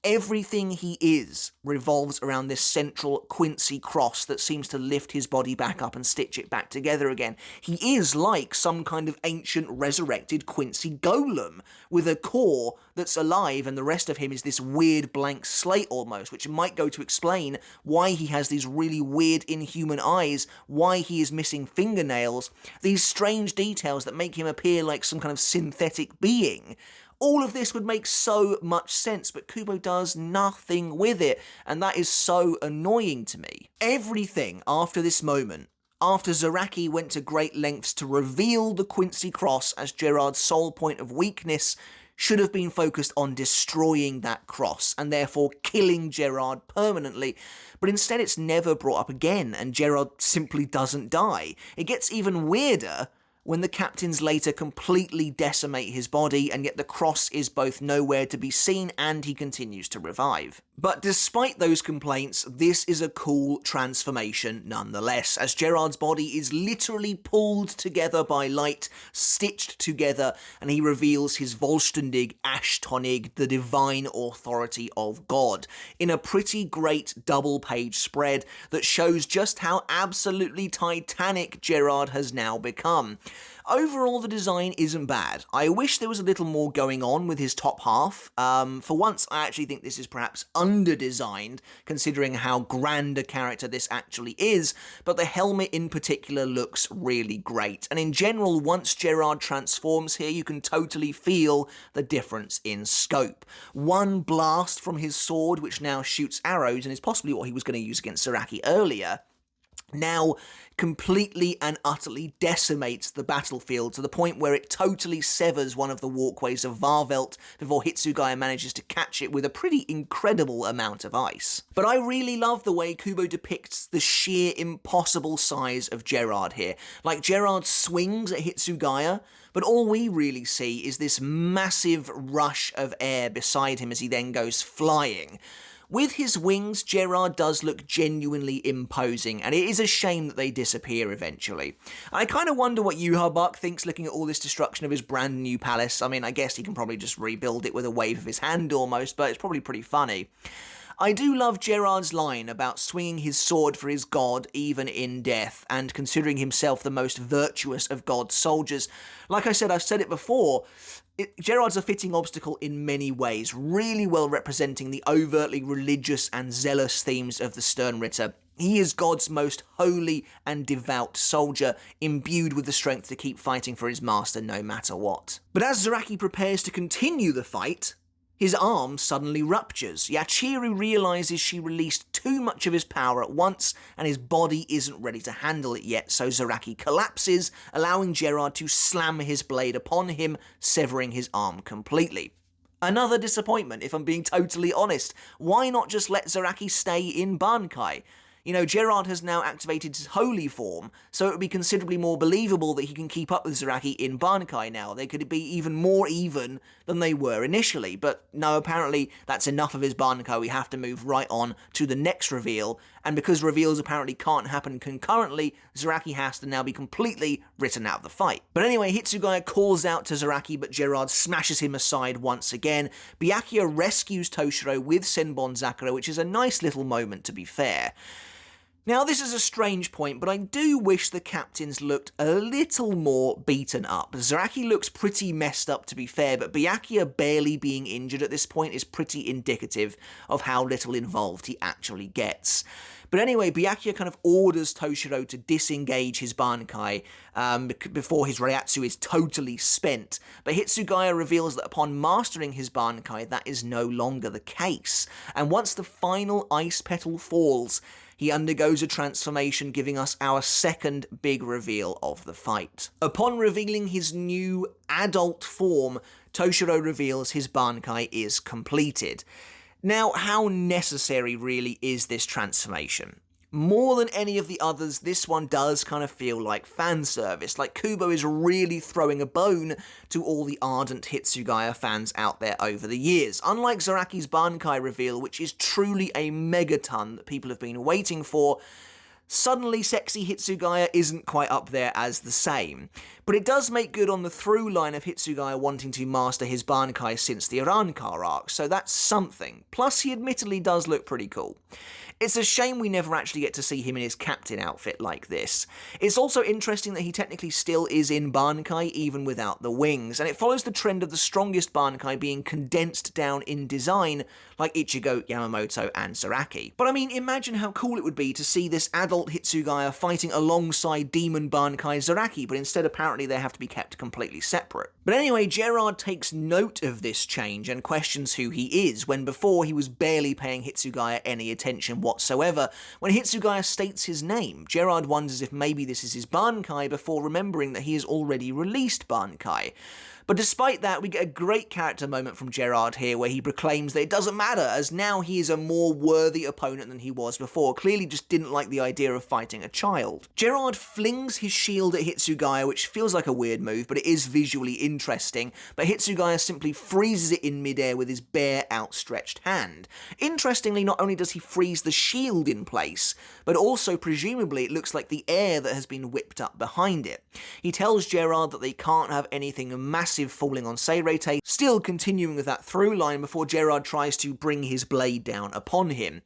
Everything he is revolves around this central Quincy cross that seems to lift his body back up and stitch it back together again. He is like some kind of ancient resurrected Quincy golem, with a core that's alive and the rest of him is this weird blank slate almost, which might go to explain why he has these really weird inhuman eyes, why he is missing fingernails, these strange details that make him appear like some kind of synthetic being. All of this would make so much sense, but Kubo does nothing with it, and that is so annoying to me. Everything after this moment, after Zaraki went to great lengths to reveal the Quincy Cross as Gerard's sole point of weakness, should have been focused on destroying that cross, and therefore killing Gerard permanently, but instead it's never brought up again, and Gerard simply doesn't die. It gets even weirder when the captains later completely decimate his body, and yet the cross is both nowhere to be seen and he continues to revive. But despite those complaints, this is a cool transformation nonetheless, as Gerard's body is literally pulled together by light, stitched together, and he reveals his Vollständig Ashtonig, the divine authority of God, in a pretty great double-page spread that shows just how absolutely titanic Gerard has now become. Overall, the design isn't bad. I wish there was a little more going on with his top half. For once, I actually think this is perhaps under-designed, considering how grand a character this actually is, but the helmet in particular looks really great. And in general, once Gerard transforms here, you can totally feel the difference in scope. One blast from his sword, which now shoots arrows, and is possibly what he was going to use against Zaraki earlier, now completely and utterly decimates the battlefield to the point where it totally severs one of the walkways of Wahrwelt before HITSUGAYA manages to catch it with a pretty incredible amount of ice. But I really love the way Kubo depicts the sheer impossible size of Gerard here. Like, Gerard swings at HITSUGAYA, but all we really see is this massive rush of air beside him as he then goes flying. With his wings, Gerard does look genuinely imposing, and it is a shame that they disappear eventually. I kind of wonder what Buck thinks looking at all this destruction of his brand new palace. I mean, I guess he can probably just rebuild it with a wave of his hand almost, but it's probably pretty funny. I do love Gerard's line about swinging his sword for his god even in death, and considering himself the most virtuous of God's soldiers. Like I said, I've said it before, Gerard's a fitting obstacle in many ways, really well representing the overtly religious and zealous themes of the Sternritter. He is God's most holy and devout soldier, imbued with the strength to keep fighting for his master no matter what. But as Zaraki prepares to continue the fight, his arm suddenly ruptures. Yachiru realises she released too much of his power at once, and his body isn't ready to handle it yet, so Zaraki collapses, allowing Gerard to slam his blade upon him, severing his arm completely. Another disappointment, if I'm being totally honest. Why not just let Zaraki stay in Bankai? You know, Gerard has now activated his holy form, so it would be considerably more believable that he can keep up with Zaraki in Bankai now. They could be even more even than they were initially, but no, apparently that's enough of his Bankai. We have to move right on to the next reveal, and because reveals apparently can't happen concurrently, Zaraki has to now be completely written out of the fight. But anyway, HITSUGAYA calls out to Zaraki, but Gerard smashes him aside once again. BYAKUYA rescues Toshiro with Senbon Zakura, which is a nice little moment, to be fair. Now, this is a strange point, but I do wish the captains looked a little more beaten up. Zaraki looks pretty messed up, to be fair, but BYAKUYA barely being injured at this point is pretty indicative of how little involved he actually gets. But anyway, BYAKUYA kind of orders Toshiro to disengage his Bankai before his Reiatsu is totally spent. But HITSUGAYA reveals that upon mastering his Bankai, that is no longer the case. And once the final ice petal falls, he undergoes a transformation, giving us our second big reveal of the fight. Upon revealing his new adult form, Toshiro reveals his Bankai is completed. Now, how necessary really is this transformation? More than any of the others, this one does kind of feel like fan service, like Kubo is really throwing a bone to all the ardent HITSUGAYA fans out there over the years. Unlike Zaraki's Bankai reveal, which is truly a megaton that people have been waiting for, suddenly sexy HITSUGAYA isn't quite up there as the same. But it does make good on the through line of HITSUGAYA wanting to master his Bankai since the Arankar arc, so that's something. Plus, he admittedly does look pretty cool. It's a shame we never actually get to see him in his captain outfit like this. It's also interesting that he technically still is in Bankai even without the wings, and it follows the trend of the strongest Bankai being condensed down in design like Ichigo, Yamamoto, and Zaraki. But I mean, imagine how cool it would be to see this adult adult HITSUGAYA fighting alongside Demon Bankai Zaraki, but instead apparently they have to be kept completely separate. But anyway, Gerard takes note of this change and questions who he is, when before he was barely paying HITSUGAYA any attention whatsoever. When HITSUGAYA states his name, Gerard wonders if maybe this is his Bankai before remembering that he has already released Bankai. But despite that, we get a great character moment from Gerard here where he proclaims that it doesn't matter, as now he is a more worthy opponent than he was before, clearly just didn't like the idea of fighting a child. Gerard flings his shield at HITSUGAYA, which feels like a weird move, but it is visually interesting, but HITSUGAYA simply freezes it in midair with his bare outstretched hand. Interestingly, not only does he freeze the shield in place, but also presumably it looks like the air that has been whipped up behind it. He tells Gerard that they can't have anything massive falling on Seirete, still continuing with that through line before Gerard tries to bring his blade down upon him.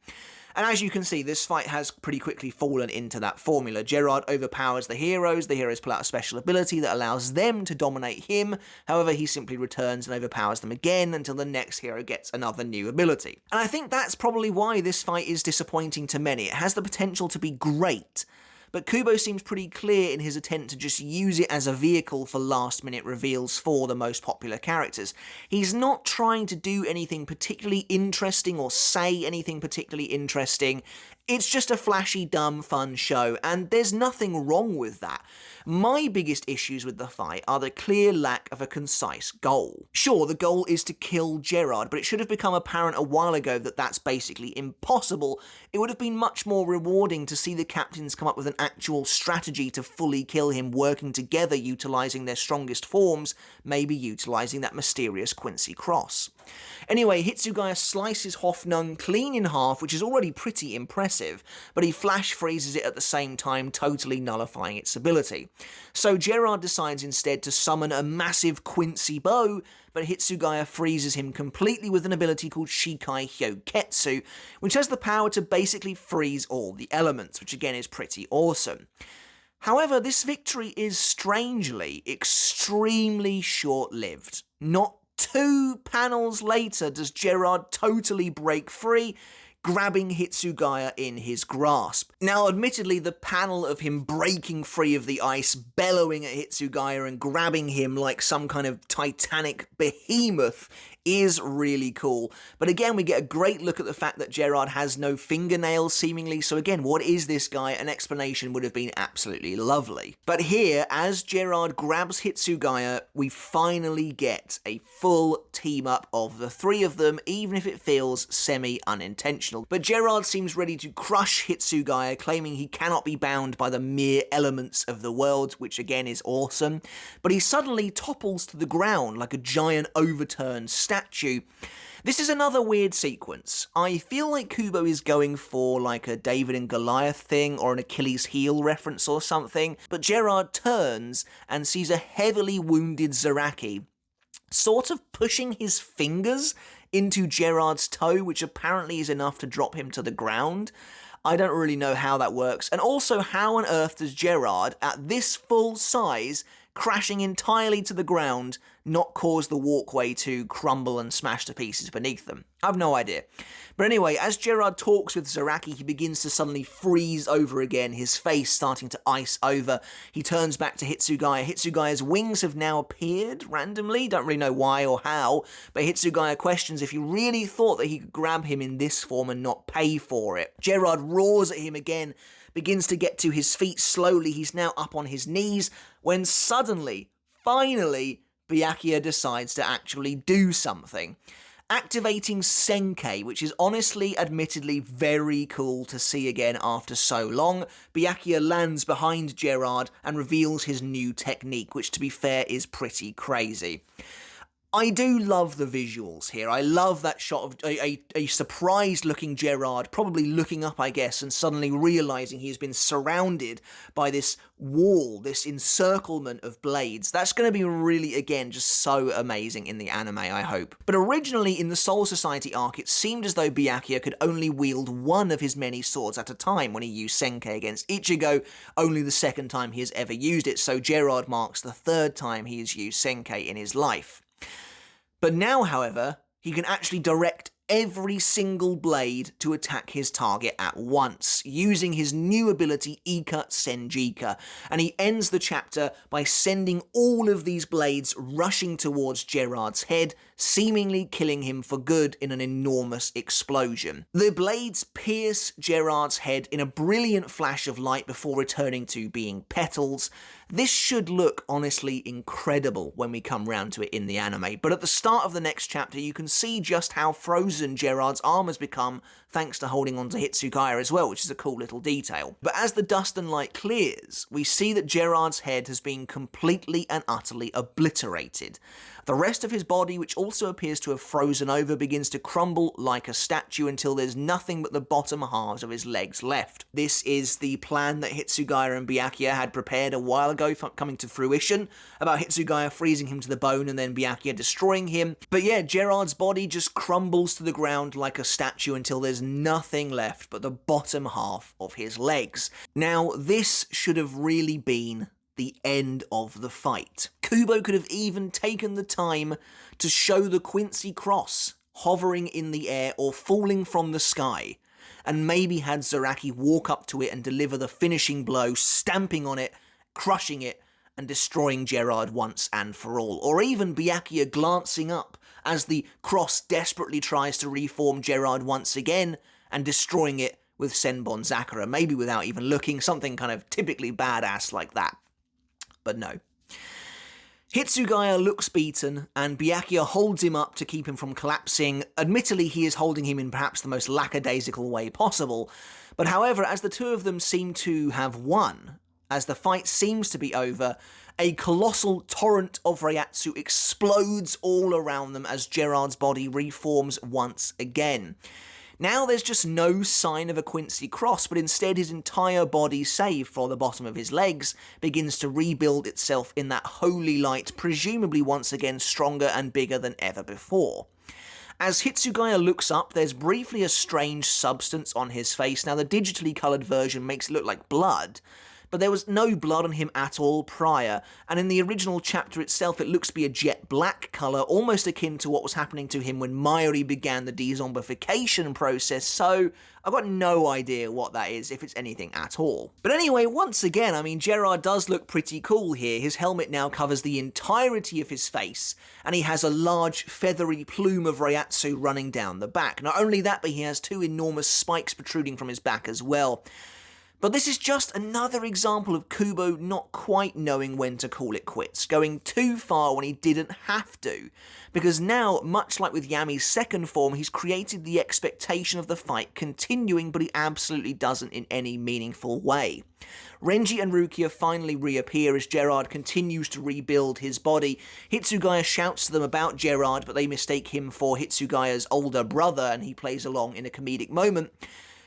And as you can see, this fight has pretty quickly fallen into that formula. Gerard overpowers the heroes pull out a special ability that allows them to dominate him, however he simply returns and overpowers them again until the next hero gets another new ability. And I think that's probably why this fight is disappointing to many. It has the potential to be great, but Kubo seems pretty clear in his attempt to just use it as a vehicle for last-minute reveals for the most popular characters. He's not trying to do anything particularly interesting or say anything particularly interesting. It's just a flashy, dumb, fun show, and there's nothing wrong with that. My biggest issues with the fight are the clear lack of a concise goal. Sure, the goal is to kill Gerard, but it should have become apparent a while ago that that's basically impossible. It would have been much more rewarding to see the captains come up with an actual strategy to fully kill him, working together, utilising their strongest forms, maybe utilising that mysterious Quincy cross. Anyway, HITSUGAYA slices Hoffnung clean in half, which is already pretty impressive, but he flash freezes it at the same time, totally nullifying its ability. So Gerard decides instead to summon a massive Quincy bow, but HITSUGAYA freezes him completely with an ability called Shikai Hyoketsu, which has the power to basically freeze all the elements, which again is pretty awesome. However, this victory is strangely, extremely short-lived. Not 2 panels later does Gerard totally break free, grabbing HITSUGAYA in his grasp. Now, admittedly, the panel of him breaking free of the ice, bellowing at HITSUGAYA and grabbing him like some kind of titanic behemoth is really cool. But again, we get a great look at the fact that Gerard has no fingernails, seemingly, so again, what is this guy? An explanation would have been absolutely lovely. But here, as Gerard grabs HITSUGAYA, we finally get a full team-up of the 3 of them, even if it feels semi-unintentional. But Gerard seems ready to crush HITSUGAYA, claiming he cannot be bound by the mere elements of the world, which again is awesome. But he suddenly topples to the ground like a giant overturned statue. This is another weird sequence. I feel like Kubo is going for like a David and Goliath thing or an Achilles heel reference or something, but Gerard turns and sees a heavily wounded Zaraki sort of pushing his fingers into Gerard's toe, which apparently is enough to drop him to the ground. I don't really know how that works, and also how on earth does Gerard, at this full size, crashing entirely to the ground, not cause the walkway to crumble and smash to pieces beneath them? I have no idea. But anyway, as Gerard talks with Zaraki, he begins to suddenly freeze over again, his face starting to ice over. He turns back to HITSUGAYA. HITSUGAYA's wings have now appeared randomly, don't really know why or how, but HITSUGAYA questions if he really thought that he could grab him in this form and not pay for it. Gerard roars at him again, begins to get to his feet slowly. He's now up on his knees, when suddenly, finally, BYAKUYA decides to actually do something, activating Senkei, which is honestly, admittedly, very cool to see again after so long. BYAKUYA lands behind Gerard and reveals his new technique, which to be fair is pretty crazy. I do love the visuals here. I love that shot of a surprised-looking Gerard, probably looking up, I guess, and suddenly realising he's been surrounded by this wall, this encirclement of blades. That's going to be really, again, just so amazing in the anime, I hope. But originally, in the Soul Society arc, it seemed as though BYAKUYA could only wield one of his many swords at a time when he used Senkei against Ichigo, only the second time he has ever used it, so Gerard marks the 3rd time he has used Senkei in his life. But now, however, he can actually direct every single blade to attack his target at once, using his new ability Ika Senjika, and he ends the chapter by sending all of these blades rushing towards Gerard's head, seemingly killing him for good in an enormous explosion. The blades pierce Gerard's head in a brilliant flash of light before returning to being petals. This should look honestly incredible when we come round to it in the anime, but at the start of the next chapter you can see just how frozen Gerard's arm has become thanks to holding on to HITSUGAYA as well, which is a cool little detail. But as the dust and light clears, we see that Gerard's head has been completely and utterly obliterated. The rest of his body, which also appears to have frozen over, begins to crumble like a statue until there's nothing but the bottom halves of his legs left. This is the plan that HITSUGAYA and BYAKUYA had prepared a while ago coming to fruition, about HITSUGAYA freezing him to the bone and then BYAKUYA destroying him. But yeah, Gerard's body just crumbles to the ground like a statue until there's nothing left but the bottom half of his legs. Now, this should have really been the end of the fight. Kubo could have even taken the time to show the Quincy Cross hovering in the air or falling from the sky, and maybe had Zaraki walk up to it and deliver the finishing blow, stamping on it, crushing it, and destroying Gerard once and for all. Or even BYAKUYA glancing up as the cross desperately tries to reform Gerard once again and destroying it with Senbon Zakura, maybe without even looking, something kind of typically badass like that. But no. HITSUGAYA looks beaten, and BYAKUYA holds him up to keep him from collapsing. Admittedly, he is holding him in perhaps the most lackadaisical way possible, but however, as the two of them seem to have won, as the fight seems to be over, a colossal torrent of Reiatsu explodes all around them as Gerard's body reforms once again. Now there's just no sign of a Quincy Cross, but instead his entire body, save for the bottom of his legs, begins to rebuild itself in that holy light, presumably once again stronger and bigger than ever before. As HITSUGAYA looks up, there's briefly a strange substance on his face. Now the digitally coloured version makes it look like blood, but there was no blood on him at all prior, and in the original chapter itself it looks to be a jet black colour, almost akin to what was happening to him when Mayuri began the de-zombification process, so I've got no idea what that is, if it's anything at all. But anyway, once again, I mean, Gerard does look pretty cool here. His helmet now covers the entirety of his face, and he has a large feathery plume of Reiatsu running down the back. Not only that, but he has two enormous spikes protruding from his back as well. But this is just another example of Kubo not quite knowing when to call it quits, going too far when he didn't have to, because now, much like with Yami's second form, he's created the expectation of the fight continuing, but he absolutely doesn't in any meaningful way. Renji and Rukia finally reappear as Gerard continues to rebuild his body. HITSUGAYA shouts to them about Gerard, but they mistake him for HITSUGAYA's older brother, and he plays along in a comedic moment.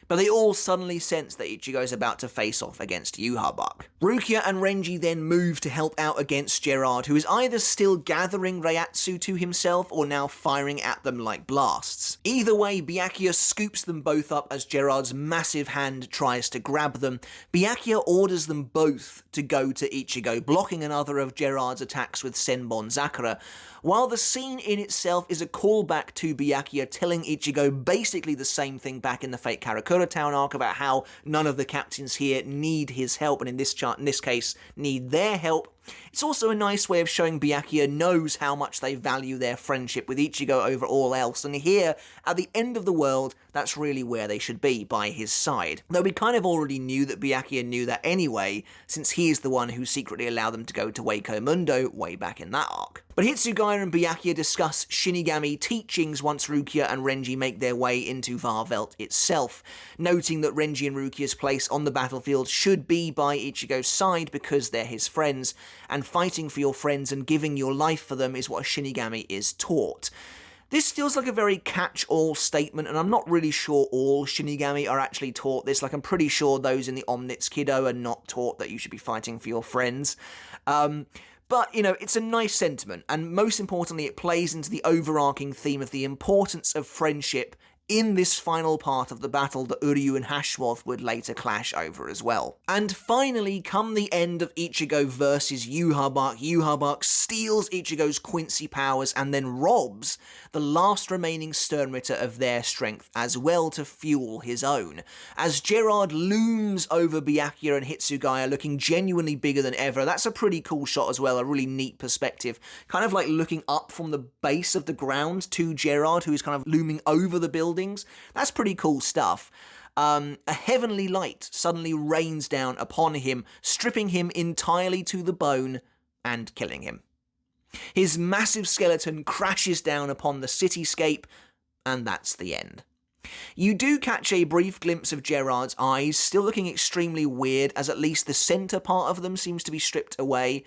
But they all suddenly sense that Ichigo is about to face off against Yhwach. Rukia and Renji then move to help out against Gerard, who is either still gathering Reiatsu to himself or now firing at them like blasts. Either way, BYAKUYA scoops them both up as Gerard's massive hand tries to grab them. BYAKUYA orders them both to go to Ichigo, blocking another of Gerard's attacks with Senbon Zakura, while the scene in itself is a callback to BYAKUYA telling Ichigo basically the same thing back in the Fate Karakura Town arc about how none of the captains here need his help, and in this case, need their help. It's also a nice way of showing BYAKUYA knows how much they value their friendship with Ichigo over all else, and here, at the end of the world, that's really where they should be, by his side. Though we kind of already knew that BYAKUYA knew that anyway, since he is the one who secretly allowed them to go to Waco Mundo way back in that arc. But HITSUGAYA and BYAKUYA discuss Shinigami teachings once Rukia and Renji make their way into Wahrwelt itself, noting that Renji and Rukia's place on the battlefield should be by Ichigo's side because they're his friends, and fighting for your friends and giving your life for them is what a Shinigami is taught. This feels like a very catch-all statement, and I'm not really sure all Shinigami are actually taught this. Like, I'm pretty sure those in the Omnits Kiddo are not taught that you should be fighting for your friends. But, you know, it's a nice sentiment, and most importantly, it plays into the overarching theme of the importance of friendship in this final part of the battle that Uryu and Hashwoth would later clash over as well. And finally, come the end of Ichigo versus Yhwach steals Ichigo's Quincy powers and then robs the last remaining Sternritter of their strength as well to fuel his own. As Gerard looms over Byakuya and HITSUGAYA looking genuinely bigger than ever, that's a pretty cool shot as well, a really neat perspective, kind of like looking up from the base of the ground to Gerard, who is kind of looming over the buildings. That's pretty cool stuff. A heavenly light suddenly rains down upon him, stripping him entirely to the bone and killing him. His massive skeleton crashes down upon the cityscape, and that's the end. You do catch a brief glimpse of Gerard's eyes, still looking extremely weird, as at least the centre part of them seems to be stripped away.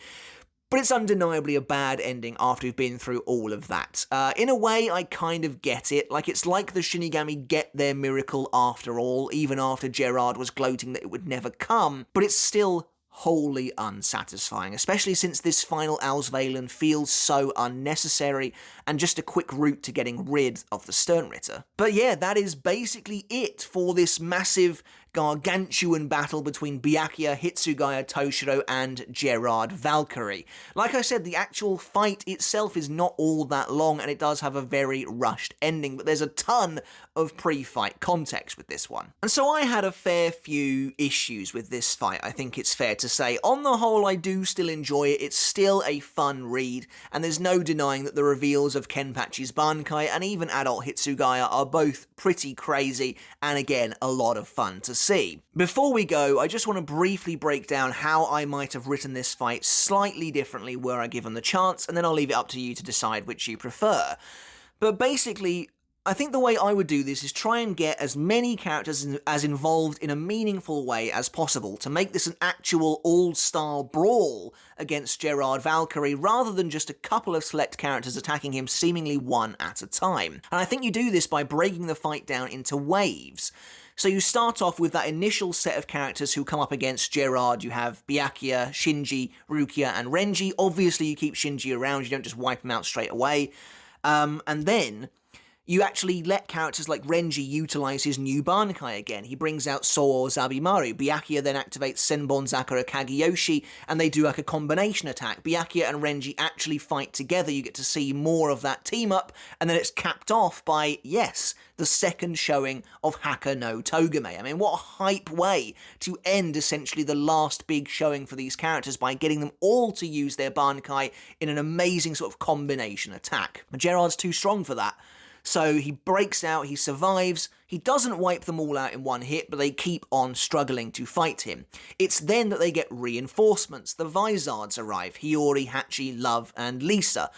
But it's undeniably a bad ending after we've been through all of that. In a way, I kind of get it. Like, it's like the Shinigami get their miracle after all, even after Gerard was gloating that it would never come. But it's still wholly unsatisfying, especially since this final Auswählen feels so unnecessary and just a quick route to getting rid of the Sternritter. But yeah, that is basically it for this massive gargantuan battle between Byakuya, HITSUGAYA, Toshiro, and Gerard Valkyrie. Like I said, the actual fight itself is not all that long, and it does have a very rushed ending, but there's a ton of pre-fight context with this one. And so I had a fair few issues with this fight, I think it's fair to say. On the whole, I do still enjoy it. It's still a fun read, and there's no denying that the reveals of Kenpachi's Bankai and even adult HITSUGAYA are both pretty crazy, and again, a lot of fun to see. Before we go, I just want to briefly break down how I might have written this fight slightly differently were I given the chance, and then I'll leave it up to you to decide which you prefer. But basically, I think the way I would do this is try and get as many characters as involved in a meaningful way as possible to make this an actual all-star brawl against Gerard Valkyrie rather than just a couple of select characters attacking him seemingly one at a time. And I think you do this by breaking the fight down into waves. So you start off with that initial set of characters who come up against Gerard. You have Byakuya, Shinji, Rukia, and Renji. Obviously you keep Shinji around, you don't just wipe him out straight away. And then you actually let characters like Renji utilize his new Bankai again. He brings out Soo Zabimaru. Byakuya then activates Senbon Zakura Kageyoshi, and they do like a combination attack. Byakuya and Renji actually fight together. You get to see more of that team up, and then it's capped off by, yes, the second showing of Haka no Togame. I mean, what a hype way to end essentially the last big showing for these characters by getting them all to use their Bankai in an amazing sort of combination attack. But Gerard's too strong for that. So he breaks out, he survives, he doesn't wipe them all out in one hit, but they keep on struggling to fight him. It's then that they get reinforcements. The Vizards arrive, Hiyori, Hachi, Love, and Lisa.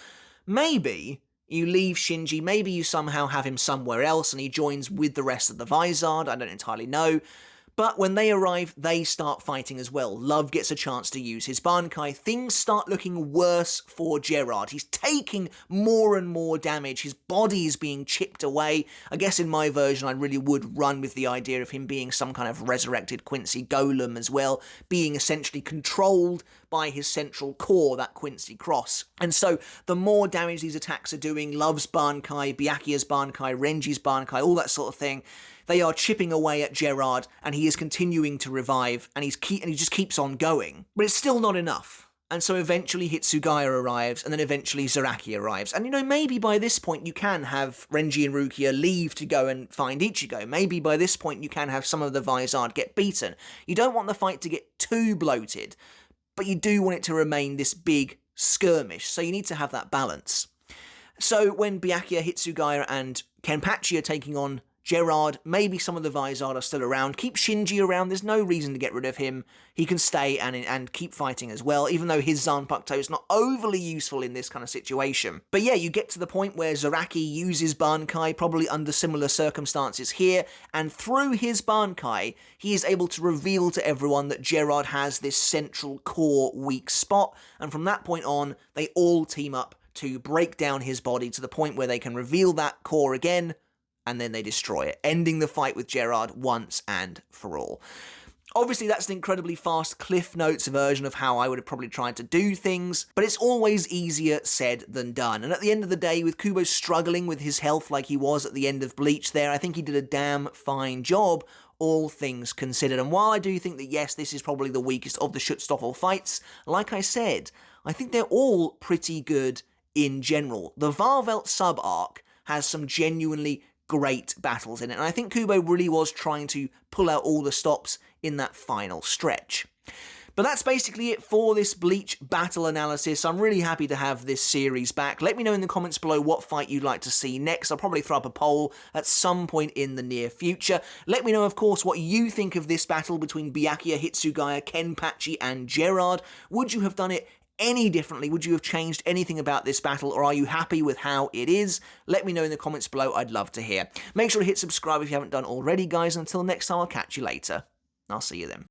Maybe you leave Shinji, maybe you somehow have him somewhere else and he joins with the rest of the Vizard, I don't entirely know. But when they arrive, they start fighting as well. Love gets a chance to use his Bankai. Things start looking worse for Gerard. He's taking more and more damage. His body is being chipped away. I guess in my version, I really would run with the idea of him being some kind of resurrected Quincy Golem as well, being essentially controlled by his central core, that Quincy Cross. And so the more damage these attacks are doing, Love's Bankai, Byakuya's Bankai, Renji's Bankai, all that sort of thing, they are chipping away at Gerard, and he is continuing to revive, and he just keeps on going. But it's still not enough. And so eventually HITSUGAYA arrives, and then eventually Zaraki arrives. And, you know, maybe by this point you can have Renji and Rukia leave to go and find Ichigo. Maybe by this point you can have some of the Vizard get beaten. You don't want the fight to get too bloated, but you do want it to remain this big skirmish, so you need to have that balance. So when Byakuya, HITSUGAYA, and Kenpachi are taking on Gerard, maybe some of the Vizard are still around. Keep Shinji around, there's no reason to get rid of him. He can stay and keep fighting as well, even though his Zanpakuto is not overly useful in this kind of situation. But yeah, you get to the point where Zaraki uses Bankai, probably under similar circumstances here, and through his Bankai, he is able to reveal to everyone that Gerard has this central core weak spot, and from that point on, they all team up to break down his body to the point where they can reveal that core again, and then they destroy it, ending the fight with Gerard once and for all. Obviously, that's an incredibly fast Cliff Notes version of how I would have probably tried to do things, but it's always easier said than done. And at the end of the day, with Kubo struggling with his health like he was at the end of Bleach there, I think he did a damn fine job, all things considered. And while I do think that, yes, this is probably the weakest of the Schutzstaffel fights, like I said, I think they're all pretty good in general. The Wahrwelt sub-arc has some genuinely great battles in it, and I think Kubo really was trying to pull out all the stops in that final stretch. But that's basically it for this Bleach Battle Analysis. I'm really happy to have this series back. Let me know in the comments below what fight you'd like to see next. I'll probably throw up a poll at some point in the near future. Let me know, of course, what you think of this battle between BYAKUYA, HITSUGAYA, KENPACHI, and Gerard. Would you have done it any differently? Would you have changed anything about this battle, or are you happy with how it is? Let me know in the comments below. I'd love to hear. Make sure to hit subscribe if you haven't done already, guys. Until next time, I'll catch you later. I'll see you then.